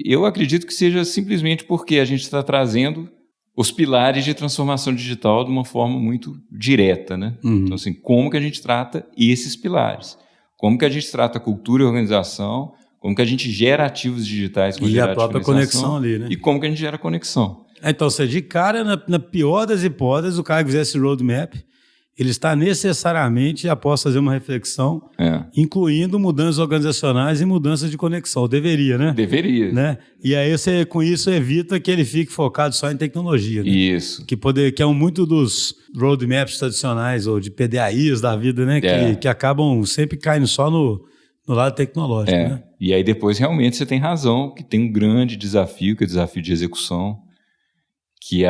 Eu acredito que seja simplesmente porque a gente está trazendo os pilares de transformação digital de uma forma muito direta, né? Então, assim, como que a gente trata esses pilares? Como que a gente trata cultura e organização? Como que a gente gera ativos digitais com e a própria conexão ali, né? E como que a gente gera conexão? Então, você de cara, na pior das hipóteses, o cara que fizer esse roadmap, ele está necessariamente, após fazer uma reflexão, incluindo mudanças organizacionais e mudanças de conexão. Deveria, né? Deveria. Né? E aí você, com isso, evita que ele fique focado só em tecnologia. Né? Isso. Que é muito dos roadmaps tradicionais ou de PDAIs da vida, né? Que acabam sempre caindo só no lado tecnológico. Né? E aí depois, realmente, você tem razão, que tem um grande desafio, que é o desafio de execução, que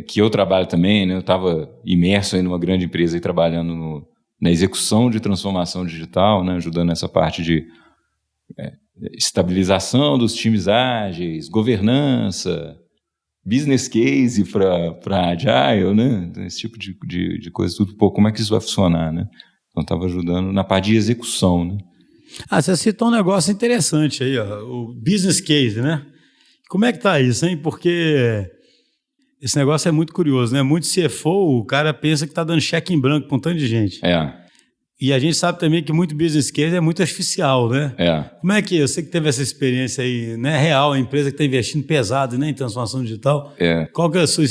que eu trabalho também, né? Eu estava imerso aí numa grande empresa aí, trabalhando na execução de transformação digital, né? Ajudando nessa parte de estabilização dos times ágeis, governança, business case para agile, né? Esse tipo de coisa, tudo. Como é que isso vai funcionar, né? Então estava ajudando na parte de execução, né? Você citou um negócio interessante aí, o business case, né? Como é que tá isso, hein? Porque esse negócio é muito curioso, né? Muito CFO, o cara pensa que tá dando cheque em branco para um tanto de gente. E a gente sabe também que muito business case é muito artificial, né? Como é que você que teve essa experiência aí, né? Real, a empresa que está investindo pesado, né, em transformação digital. Qual que é a sua...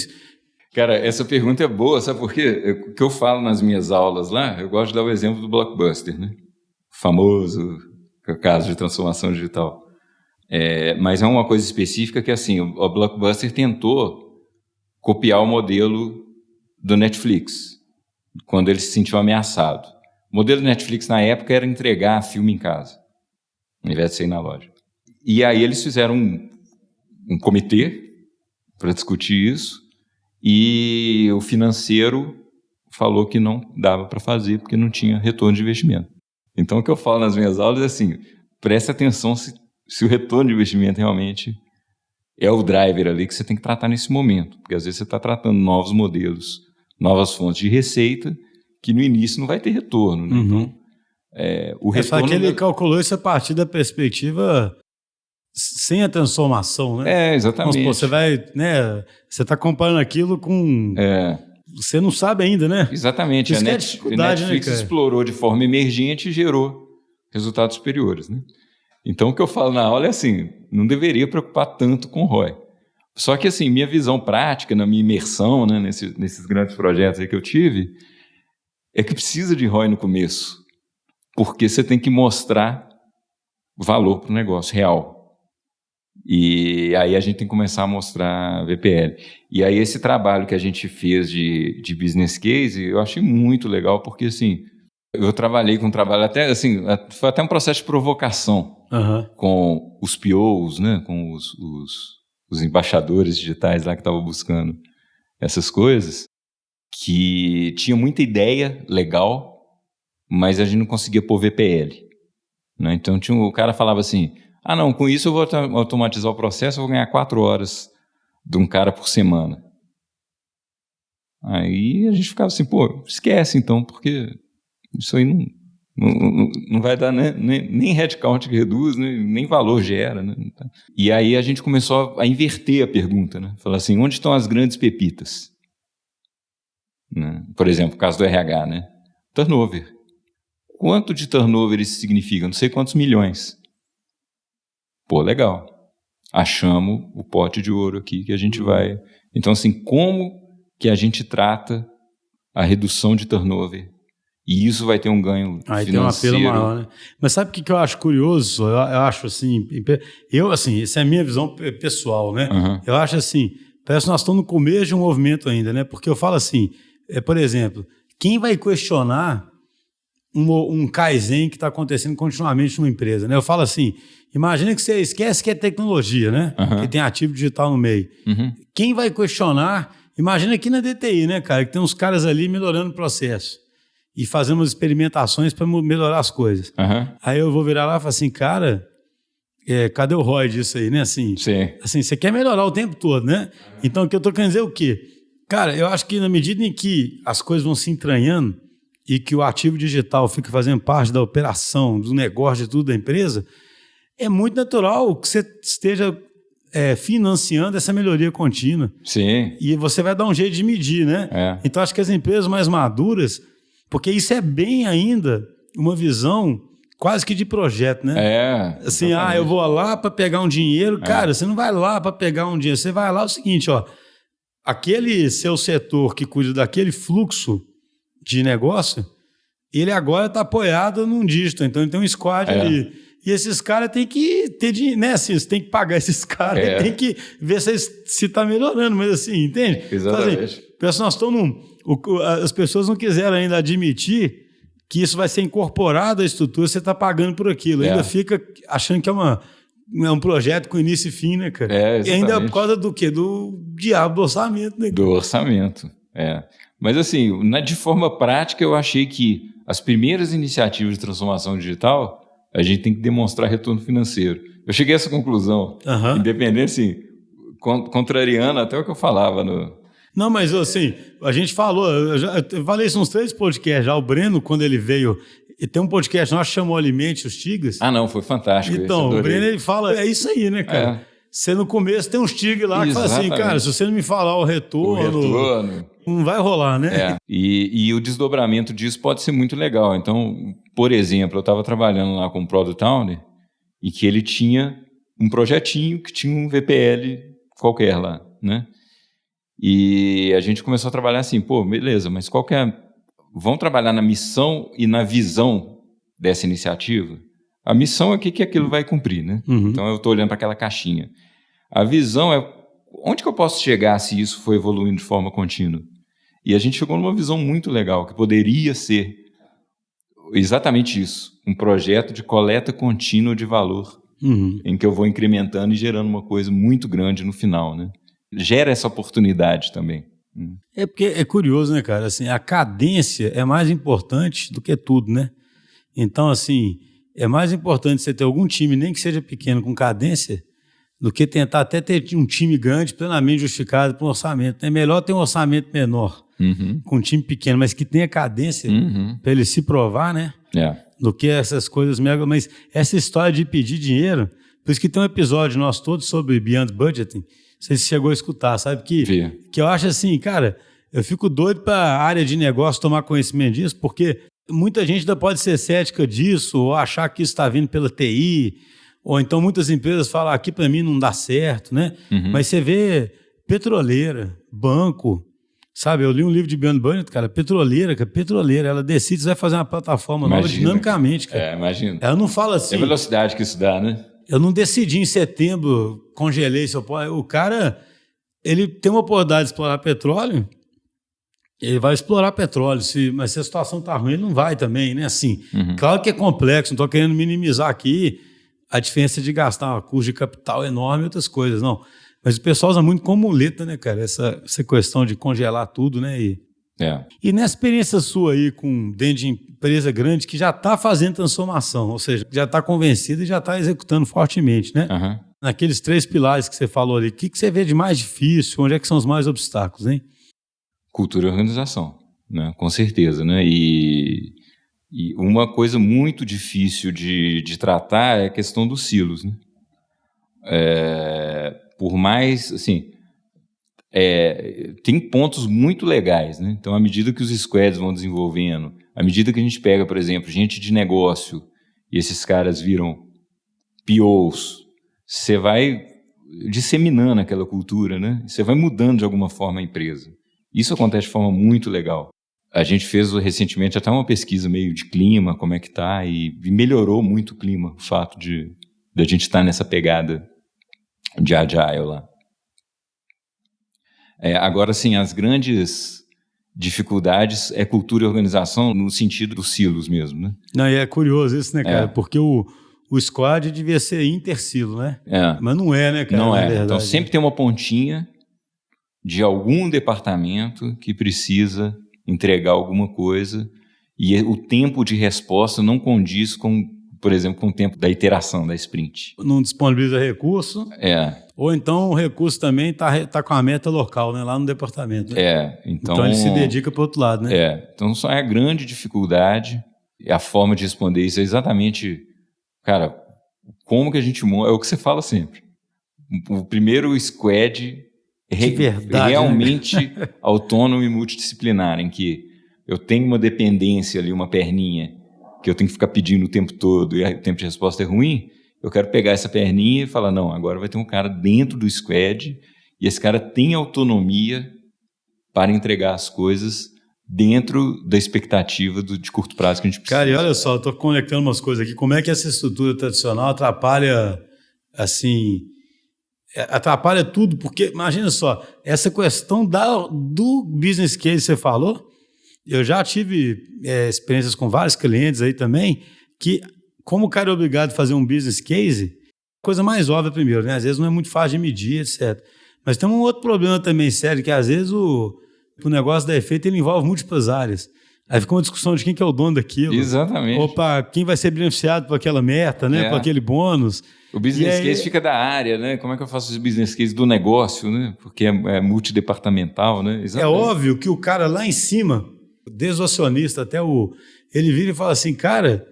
Cara, essa pergunta é boa, sabe por quê? O que eu falo nas minhas aulas lá, eu gosto de dar o exemplo do Blockbuster, né? O famoso caso de transformação digital. Mas é uma coisa específica que, assim, o Blockbuster tentou copiar o modelo do Netflix, quando ele se sentiu ameaçado. O modelo do Netflix, na época, era entregar filme em casa, ao invés de ser ir na loja. E aí eles fizeram um comitê para discutir isso, e o financeiro falou que não dava para fazer, porque não tinha retorno de investimento. Então, o que eu falo nas minhas aulas é assim, preste atenção se o retorno de investimento realmente é o driver ali que você tem que tratar nesse momento. Porque às vezes você está tratando novos modelos, novas fontes de receita, que no início não vai ter retorno. Né? Então, o retorno... Só que ele calculou isso a partir da perspectiva sem a transformação, né? Exatamente. Vamos supor, você vai, né? Você está comparando aquilo com... Você não sabe ainda, né? Exatamente. Isso A que é dificuldade, Netflix né, cara? explorou de forma emergente e gerou resultados superiores, né? Então, o que eu falo na aula é assim, não deveria preocupar tanto com o ROI. Só que, assim, minha visão prática, na minha imersão, né, nesses grandes projetos aí que eu tive, é que precisa de ROI no começo, porque você tem que mostrar valor para o negócio real. E aí a gente tem que começar a mostrar VPL. E aí esse trabalho que a gente fez de business case, eu achei muito legal, porque assim, eu trabalhei com um trabalho até assim, foi até um processo de provocação com os POs, né, com os embaixadores digitais lá que estavam buscando essas coisas, que tinha muita ideia legal, mas a gente não conseguia pôr VPL. Né? Então o cara falava assim, não, com isso eu vou automatizar o processo, eu vou ganhar 4 horas de um cara por semana. Aí a gente ficava assim, pô, esquece então, porque isso aí não vai dar nem headcount que reduz, nem valor gera. Né? E aí a gente começou a inverter a pergunta, né? Falar assim, onde estão as grandes pepitas? Né? Por exemplo, o caso do RH, né? Turnover. Quanto de turnover isso significa? Não sei quantos milhões. Pô, legal. Achamos o pote de ouro aqui que a gente vai... Então, assim, como que a gente trata a redução de turnover? E isso vai ter um ganho financeiro. Tem um apelo maior, né? Mas sabe o que eu acho curioso? Eu acho assim... essa é a minha visão pessoal, né? Eu acho assim, parece que nós estamos no começo de um movimento ainda, né? Porque eu falo assim, por exemplo, quem vai questionar um Kaizen que está acontecendo continuamente numa empresa, né? Eu falo assim, imagina que você esquece que é tecnologia, né? Que tem ativo digital no meio. Quem vai questionar? Imagina aqui na DTI, né, cara? Que tem uns caras ali melhorando o processo e fazendo umas experimentações para melhorar as coisas. Aí eu vou virar lá e falar assim, cara, cadê o ROI disso aí, né? Assim, você quer melhorar o tempo todo, né? Então, o que eu estou querendo dizer é o quê? Cara, eu acho que na medida em que as coisas vão se entranhando e que o ativo digital fica fazendo parte da operação, do negócio, de tudo da empresa, é muito natural que você esteja financiando essa melhoria contínua. Sim. E você vai dar um jeito de medir, né? Então, acho que as empresas mais maduras, porque isso é bem ainda uma visão quase que de projeto, né? Assim, eu vou lá para pegar um dinheiro. Cara, você não vai lá para pegar um dinheiro, você vai lá, é o seguinte, ó, aquele seu setor que cuida daquele fluxo de negócio, ele agora está apoiado num dígito, então ele tem um squad ali. E esses caras têm que ter dinheiro, né? Assim, você tem que pagar esses caras, tem que ver se está melhorando, mas assim, entende? Exatamente. Então, assim, nós estamos as pessoas não quiseram ainda admitir que isso vai ser incorporado à estrutura, você está pagando por aquilo. Ainda fica achando que é um projeto com início e fim, né, cara? E ainda por causa do quê? Do diabo do orçamento, né? Do orçamento, Mas, assim, de forma prática, eu achei que as primeiras iniciativas de transformação digital, a gente tem que demonstrar retorno financeiro. Eu cheguei a essa conclusão, independente, assim, contrariando até o que eu falava no... Não, mas assim, a gente falou, eu falei isso nos 3 podcasts já, o Breno, quando ele veio, tem um podcast nosso que chamou Alimente os Tigres. Não, foi fantástico. Então, o Breno, ele fala, é isso aí, né, cara? Você no começo tem uns tigres lá que falam assim, cara, se você não me falar o retorno, não vai rolar, né? E o desdobramento disso pode ser muito legal. Então, por exemplo, eu estava trabalhando lá com o Product Owner e que ele tinha um projetinho que tinha um VPL qualquer lá, né? E a gente começou a trabalhar assim, pô, beleza, mas qual que é... Vamos trabalhar na missão e na visão dessa iniciativa? A missão é o que aquilo vai cumprir, né? Então, eu estou olhando para aquela caixinha. A visão é onde que eu posso chegar se isso for evoluindo de forma contínua? E a gente chegou numa visão muito legal, que poderia ser exatamente isso, um projeto de coleta contínua de valor, em que eu vou incrementando e gerando uma coisa muito grande no final, né? Gera essa oportunidade também. É porque é curioso, né, cara? Assim, a cadência é mais importante do que tudo, né? Então, assim, é mais importante você ter algum time, nem que seja pequeno, com cadência, do que tentar até ter um time grande, plenamente justificado para um orçamento. É melhor ter um orçamento menor, com um time pequeno, mas que tenha cadência para ele se provar, né? Do que essas coisas mega. Mas essa história de pedir dinheiro, Por isso que tem um episódio nosso todo sobre Beyond Budgeting. Não sei se você chegou a escutar, sabe? Que eu acho assim, cara, eu fico doido para a área de negócio tomar conhecimento disso, porque muita gente ainda pode ser cética disso, ou achar que isso está vindo pela TI, ou então muitas empresas falam, aqui para mim não dá certo, né? Mas você vê petroleira, banco, sabe? Eu li um livro de Beyond Budget, cara, petroleira, ela decide se vai fazer uma plataforma nova dinamicamente, cara. Imagina. Ela não fala assim... É a velocidade que isso dá, né? Eu não decidi em setembro, congelei seu pó. O cara, ele tem uma oportunidade de explorar petróleo, ele vai explorar petróleo, mas se a situação está ruim, ele não vai também, né? Assim, claro que é complexo, não estou querendo minimizar aqui a diferença de gastar um custo de capital enorme e outras coisas, não. Mas o pessoal usa muito como muleta, né, cara? Essa questão de congelar tudo, né? E nessa experiência sua aí, dentro de empresa grande que já está fazendo transformação, ou seja, já está convencida e já está executando fortemente, né? Naqueles 3 pilares que você falou ali, o que você vê de mais difícil? Onde é que são os mais obstáculos, hein? Cultura e organização, né? Com certeza, né? E uma coisa muito difícil de tratar é a questão dos silos, né? Por mais, assim, tem pontos muito legais, né? Então, à medida que os squads vão desenvolvendo, à medida que a gente pega, por exemplo, gente de negócio, e esses caras viram POs, você vai disseminando aquela cultura, né? Você vai mudando de alguma forma a empresa. Isso acontece de forma muito legal. A gente fez recentemente até uma pesquisa meio de clima, como é que tá, e melhorou muito o clima, o fato de a gente estar nessa pegada de agile lá. Agora, sim, as grandes dificuldades é cultura e organização no sentido dos silos mesmo, né? Não, e é curioso isso, né, cara? Porque o squad devia ser intersilo, né? Mas não é, né, cara? Não é. Verdade, então, sempre tem uma pontinha de algum departamento que precisa entregar alguma coisa e o tempo de resposta não condiz com, por exemplo, com o tempo da iteração, da sprint. Não disponibiliza recurso. Ou então o recurso também está com a meta local, né, lá no departamento. Né? Então ele se dedica para o outro lado, né? Então só é a grande dificuldade, a forma de responder isso é exatamente, cara, como que a gente monta, é o que você fala sempre. O primeiro squad realmente autônomo e multidisciplinar, em que eu tenho uma dependência ali, uma perninha, que eu tenho que ficar pedindo o tempo todo e o tempo de resposta é ruim, eu quero pegar essa perninha e falar, não, agora vai ter um cara dentro do squad e esse cara tem autonomia para entregar as coisas dentro da expectativa de curto prazo que a gente precisa. Cara, e olha só, eu estou conectando umas coisas aqui. Como é que essa estrutura tradicional atrapalha, assim... atrapalha tudo, porque imagina só, essa questão do business case que você falou, eu já tive experiências com vários clientes aí também, que como o cara é obrigado a fazer um business case, coisa mais óbvia primeiro, né? Às vezes não é muito fácil de medir, etc. Mas tem um outro problema também sério, que às vezes o negócio da efeito ele envolve múltiplas áreas. Aí fica uma discussão de quem que é o dono daquilo. Exatamente. Ou para quem vai ser beneficiado por aquela meta, né? Por aquele bônus. O business case fica da área, né? Como é que eu faço esse business case do negócio, né? Porque é multidepartamental, né? Exatamente. É óbvio que o cara lá em cima, desde o acionista até ele vira e fala assim, cara,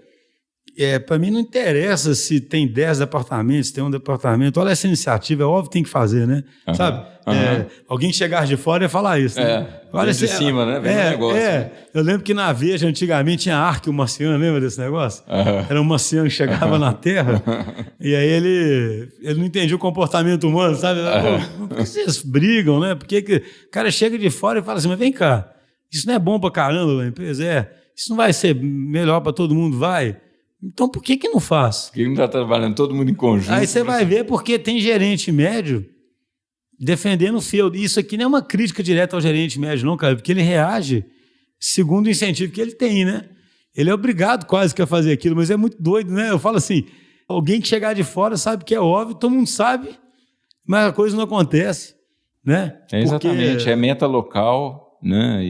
para mim não interessa se tem 10 departamentos, se tem um departamento, olha essa iniciativa, é óbvio que tem que fazer, né? Sabe? Alguém chegar de fora e falar isso, né? Olha de cima, né? Vem o negócio. Né? Eu lembro que na Veja, antigamente, tinha Arque, o marciano, lembra desse negócio? Era um marciano que chegava na Terra e aí ele não entendia o comportamento humano, sabe? Por que vocês brigam, né? Porque o cara chega de fora e fala assim, mas vem cá, isso não é bom pra caramba a empresa? Isso não vai ser melhor pra todo mundo? Vai. Então, por que não faz? Porque não está trabalhando todo mundo em conjunto. Aí você vai ver porque tem gerente médio defendendo o field. Isso aqui não é uma crítica direta ao gerente médio, não, cara, porque ele reage segundo o incentivo que ele tem, né? Ele é obrigado quase que a fazer aquilo, mas é muito doido, né? Eu falo assim, alguém que chegar de fora sabe que é óbvio, todo mundo sabe, mas a coisa não acontece, né? Exatamente, porque... é meta local, né?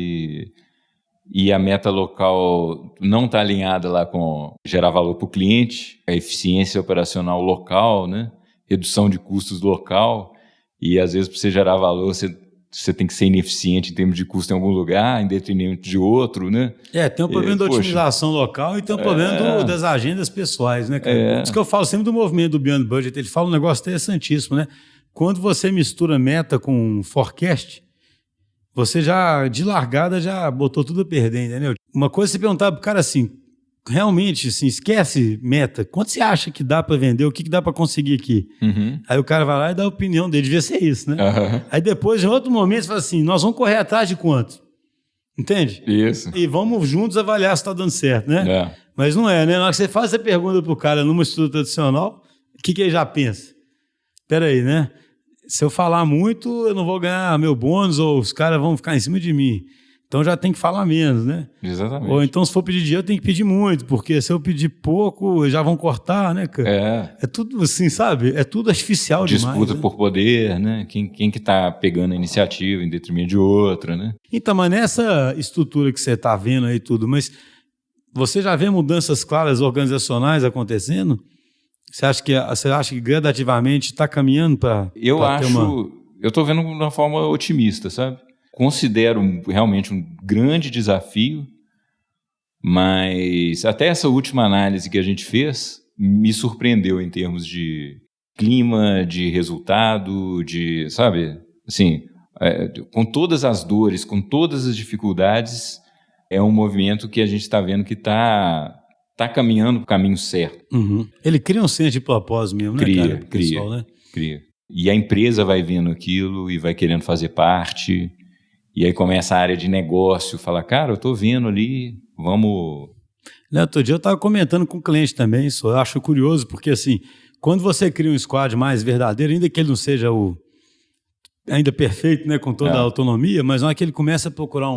E a meta local não está alinhada lá com gerar valor para o cliente, a eficiência operacional local, né? Redução de custos local, e às vezes para você gerar valor você você tem que ser ineficiente em termos de custo em algum lugar, em detrimento de outro, né? Tem um problema da otimização local e tem um problema das agendas pessoais, né, cara? Por isso que eu falo sempre do movimento do Beyond Budget, ele fala um negócio interessantíssimo, né? Quando você mistura meta com forecast, você já, de largada, já botou tudo a perder, entendeu? Uma coisa é você perguntar pro cara assim, realmente, assim, esquece meta, quanto você acha que dá para vender, o que dá para conseguir aqui? Aí o cara vai lá e dá a opinião dele, devia ser isso, né? Aí depois, em outro momento, você fala assim, nós vamos correr atrás de quanto? Entende? Isso. E vamos juntos avaliar se está dando certo, né? Mas não é, né? Na hora que você faz essa pergunta pro cara numa estrutura tradicional, o que ele já pensa? Espera aí, né? Se eu falar muito, eu não vou ganhar meu bônus ou os caras vão ficar em cima de mim. Então já tem que falar menos, né? Exatamente. Ou então, se for pedir dinheiro, tem que pedir muito, porque se eu pedir pouco, já vão cortar, né, cara? É tudo assim, sabe? É tudo artificial demais. Disputa, né? por poder, né? Quem que tá pegando a iniciativa em detrimento de outra, né? Então, mas nessa estrutura que você está vendo aí tudo, mas você já vê mudanças claras organizacionais acontecendo? Você acha que gradativamente está caminhando para Eu estou vendo de uma forma otimista, sabe? Considero realmente um grande desafio, mas até essa última análise que a gente fez me surpreendeu em termos de clima, de resultado, de, sabe, assim, com todas as dores, com todas as dificuldades, é um movimento que a gente está vendo que está caminhando para o caminho certo. Ele cria um senso de propósito mesmo, né, cara? Pessoal, né? Cria. E a empresa vai vendo aquilo e vai querendo fazer parte. E aí começa a área de negócio, fala, cara, eu tô vendo ali, vamos... Outro dia eu estava comentando com o cliente também, isso eu acho curioso, porque assim, quando você cria um squad mais verdadeiro, ainda que ele não seja ainda perfeito, né, com toda a autonomia, mas na hora que ele começa a procurar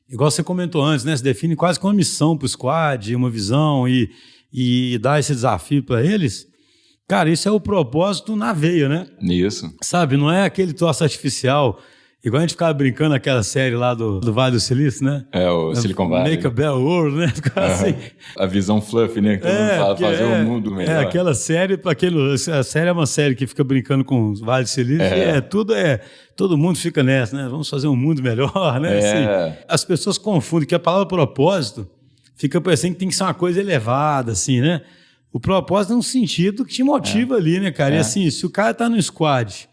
igual você comentou antes, né, se define quase como uma missão para o squad, uma visão e dá esse desafio para eles, cara, isso é o propósito na veia, né? Isso. Sabe, não é aquele troço artificial... Igual a gente ficava brincando naquela série lá do Vale do Silício, né? O Silicon Valley. Make a Better World, né? Assim. A visão fluffy, né? Que todo mundo fala, fazer um mundo melhor. Aquela série, a série é uma série que fica brincando com o Vale do Silício todo mundo fica nessa, né? Vamos fazer um mundo melhor, né? Assim, as pessoas confundem que a palavra propósito fica parecendo que tem que ser uma coisa elevada, assim, né? O propósito é um sentido que te motiva ali, né, cara? E assim, se o cara tá no squad...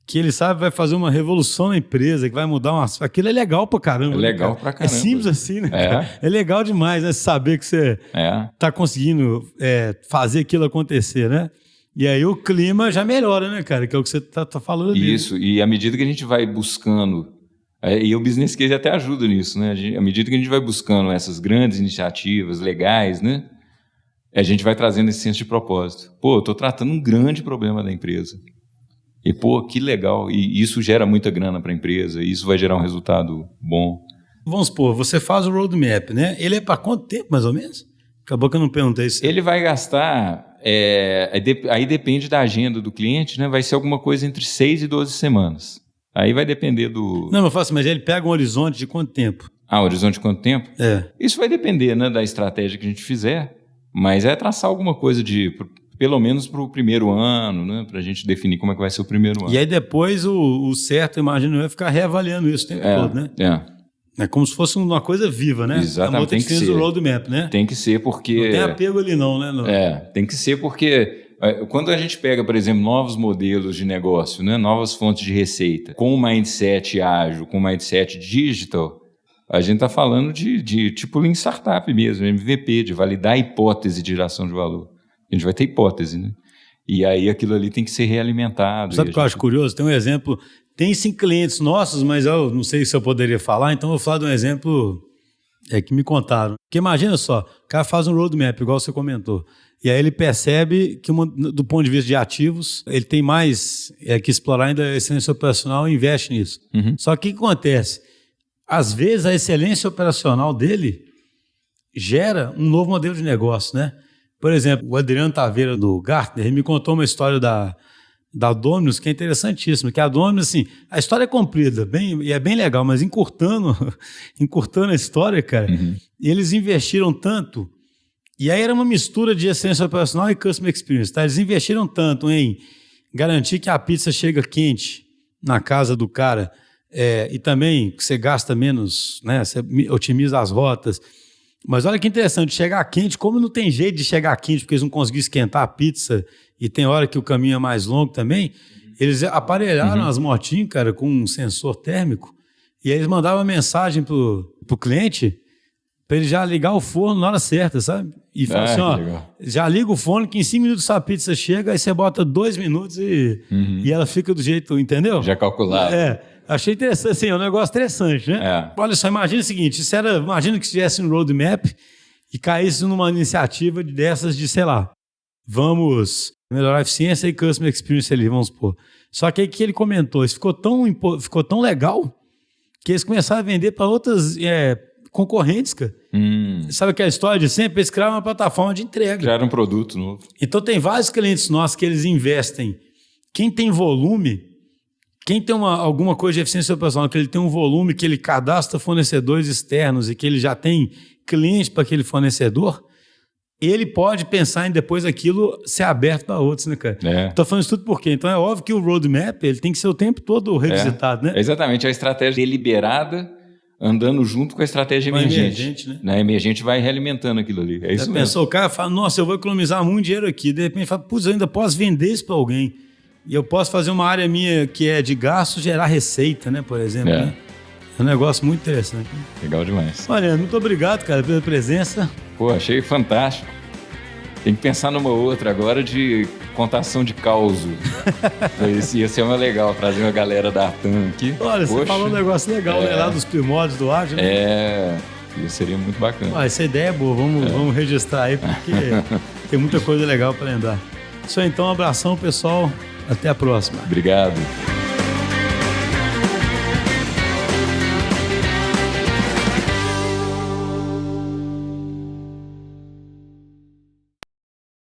que ele sabe vai fazer uma revolução na empresa, que vai mudar aquilo é legal pra caramba. É legal, né, pra caramba. É simples assim, né? É legal demais, né? Saber que você tá conseguindo fazer aquilo acontecer, né? E aí o clima já melhora, né, cara? Que é o que você tá falando ali. Isso, e à medida que a gente vai buscando, e o business case até ajuda nisso, né? À medida que a gente vai buscando essas grandes iniciativas legais, né? A gente vai trazendo esse senso de propósito. Pô, eu tô tratando um grande problema da empresa. E, pô, que legal. E isso gera muita grana para a empresa, e isso vai gerar um resultado bom. Vamos supor, você faz o roadmap, né? Ele é para quanto tempo, mais ou menos? Acabou que eu não perguntei isso. Ele vai gastar... aí depende da agenda do cliente, né? Vai ser alguma coisa entre 6 e 12 semanas. Aí vai depender do... Não, eu faço, mas ele pega um horizonte de quanto tempo? Horizonte de quanto tempo? Isso vai depender, né, da estratégia que a gente fizer, mas é traçar alguma coisa pelo menos para o primeiro ano, né? Para a gente definir como é que vai ser o primeiro ano. E aí depois o certo, imagino, é ficar reavaliando isso o tempo todo, né? É como se fosse uma coisa viva, né? Exatamente, tem que ser. O roadmap, né? Tem que ser porque... Não tem apego ali não, né? Tem que ser porque quando a gente pega, por exemplo, novos modelos de negócio, né? Novas fontes de receita, com um mindset ágil, com um mindset digital, a gente está falando de tipo Lean Startup mesmo, MVP, de validar a hipótese de geração de valor. A gente vai ter hipótese, né? E aí aquilo ali tem que ser realimentado. Sabe o que eu acho curioso? Tem um exemplo, tem 5 clientes nossos, mas eu não sei se eu poderia falar, então eu vou falar de um exemplo que me contaram. Porque imagina só, o cara faz um roadmap, igual você comentou, e aí ele percebe que do ponto de vista de ativos, ele tem mais que explorar ainda a excelência operacional e investe nisso. Só que o que acontece? Às vezes a excelência operacional dele gera um novo modelo de negócio, né? Por exemplo, o Adriano Taveira, do Gartner, me contou uma história da Domino's que é interessantíssima, que a Domino's, assim, a história é comprida, e é bem legal, mas encurtando a história, cara, e eles investiram tanto, e aí era uma mistura de excelência operacional e customer experience, tá? Eles investiram tanto em garantir que a pizza chega quente na casa do cara e também que você gasta menos, né? Você otimiza as rotas. Mas olha que interessante, chegar quente, como não tem jeito de chegar quente, porque eles não conseguiram esquentar a pizza e tem hora que o caminho é mais longo também, eles aparelharam as motinhas, cara, com um sensor térmico e aí eles mandavam uma mensagem pro cliente para ele já ligar o forno na hora certa, sabe? E fala assim, ó, já liga o forno que em 5 minutos a pizza chega, aí você bota 2 minutos e ela fica do jeito, entendeu? Já calculado. Achei interessante, assim, é um negócio interessante, né? Olha só, imagina o seguinte, imagina que estivesse no roadmap e caísse numa iniciativa dessas de, sei lá, vamos melhorar a eficiência e customer experience ali, vamos supor. Só que aí que ele comentou, isso ficou tão legal que eles começaram a vender para outras concorrentes, cara. Sabe aquela história de sempre? Eles criaram uma plataforma de entrega. Criaram um produto novo. Então tem vários clientes nossos que eles investem. Quem tem volume, quem tem alguma coisa de eficiência operacional, que ele tem um volume, que ele cadastra fornecedores externos e que ele já tem cliente para aquele fornecedor, ele pode pensar em depois aquilo ser aberto para outros, né, cara? Estou falando isso tudo por quê? Então é óbvio que o roadmap ele tem que ser o tempo todo revisitado, né? Exatamente, a estratégia deliberada andando junto com a estratégia emergente. Né? A emergente vai realimentando aquilo ali. É isso mesmo. Pensou, o cara fala, nossa, eu vou economizar muito dinheiro aqui. De repente fala, putz, eu ainda posso vender isso para alguém. E eu posso fazer uma área minha que é de gasto, gerar receita, né, por exemplo. Né? É um negócio muito interessante. Né? Legal demais. Olha, muito obrigado, cara, pela presença. Pô, achei fantástico. Tem que pensar numa outra agora de contação de causo. Isso ia ser uma legal, trazer uma galera da Artan aqui. Olha, você falou um negócio legal, né? Lá dos primórdios do ágil. Né? Isso seria muito bacana. Essa ideia é boa, vamos registrar aí, porque tem muita coisa legal para lembrar. Isso aí, então, um abração, pessoal. Até a próxima. Obrigado.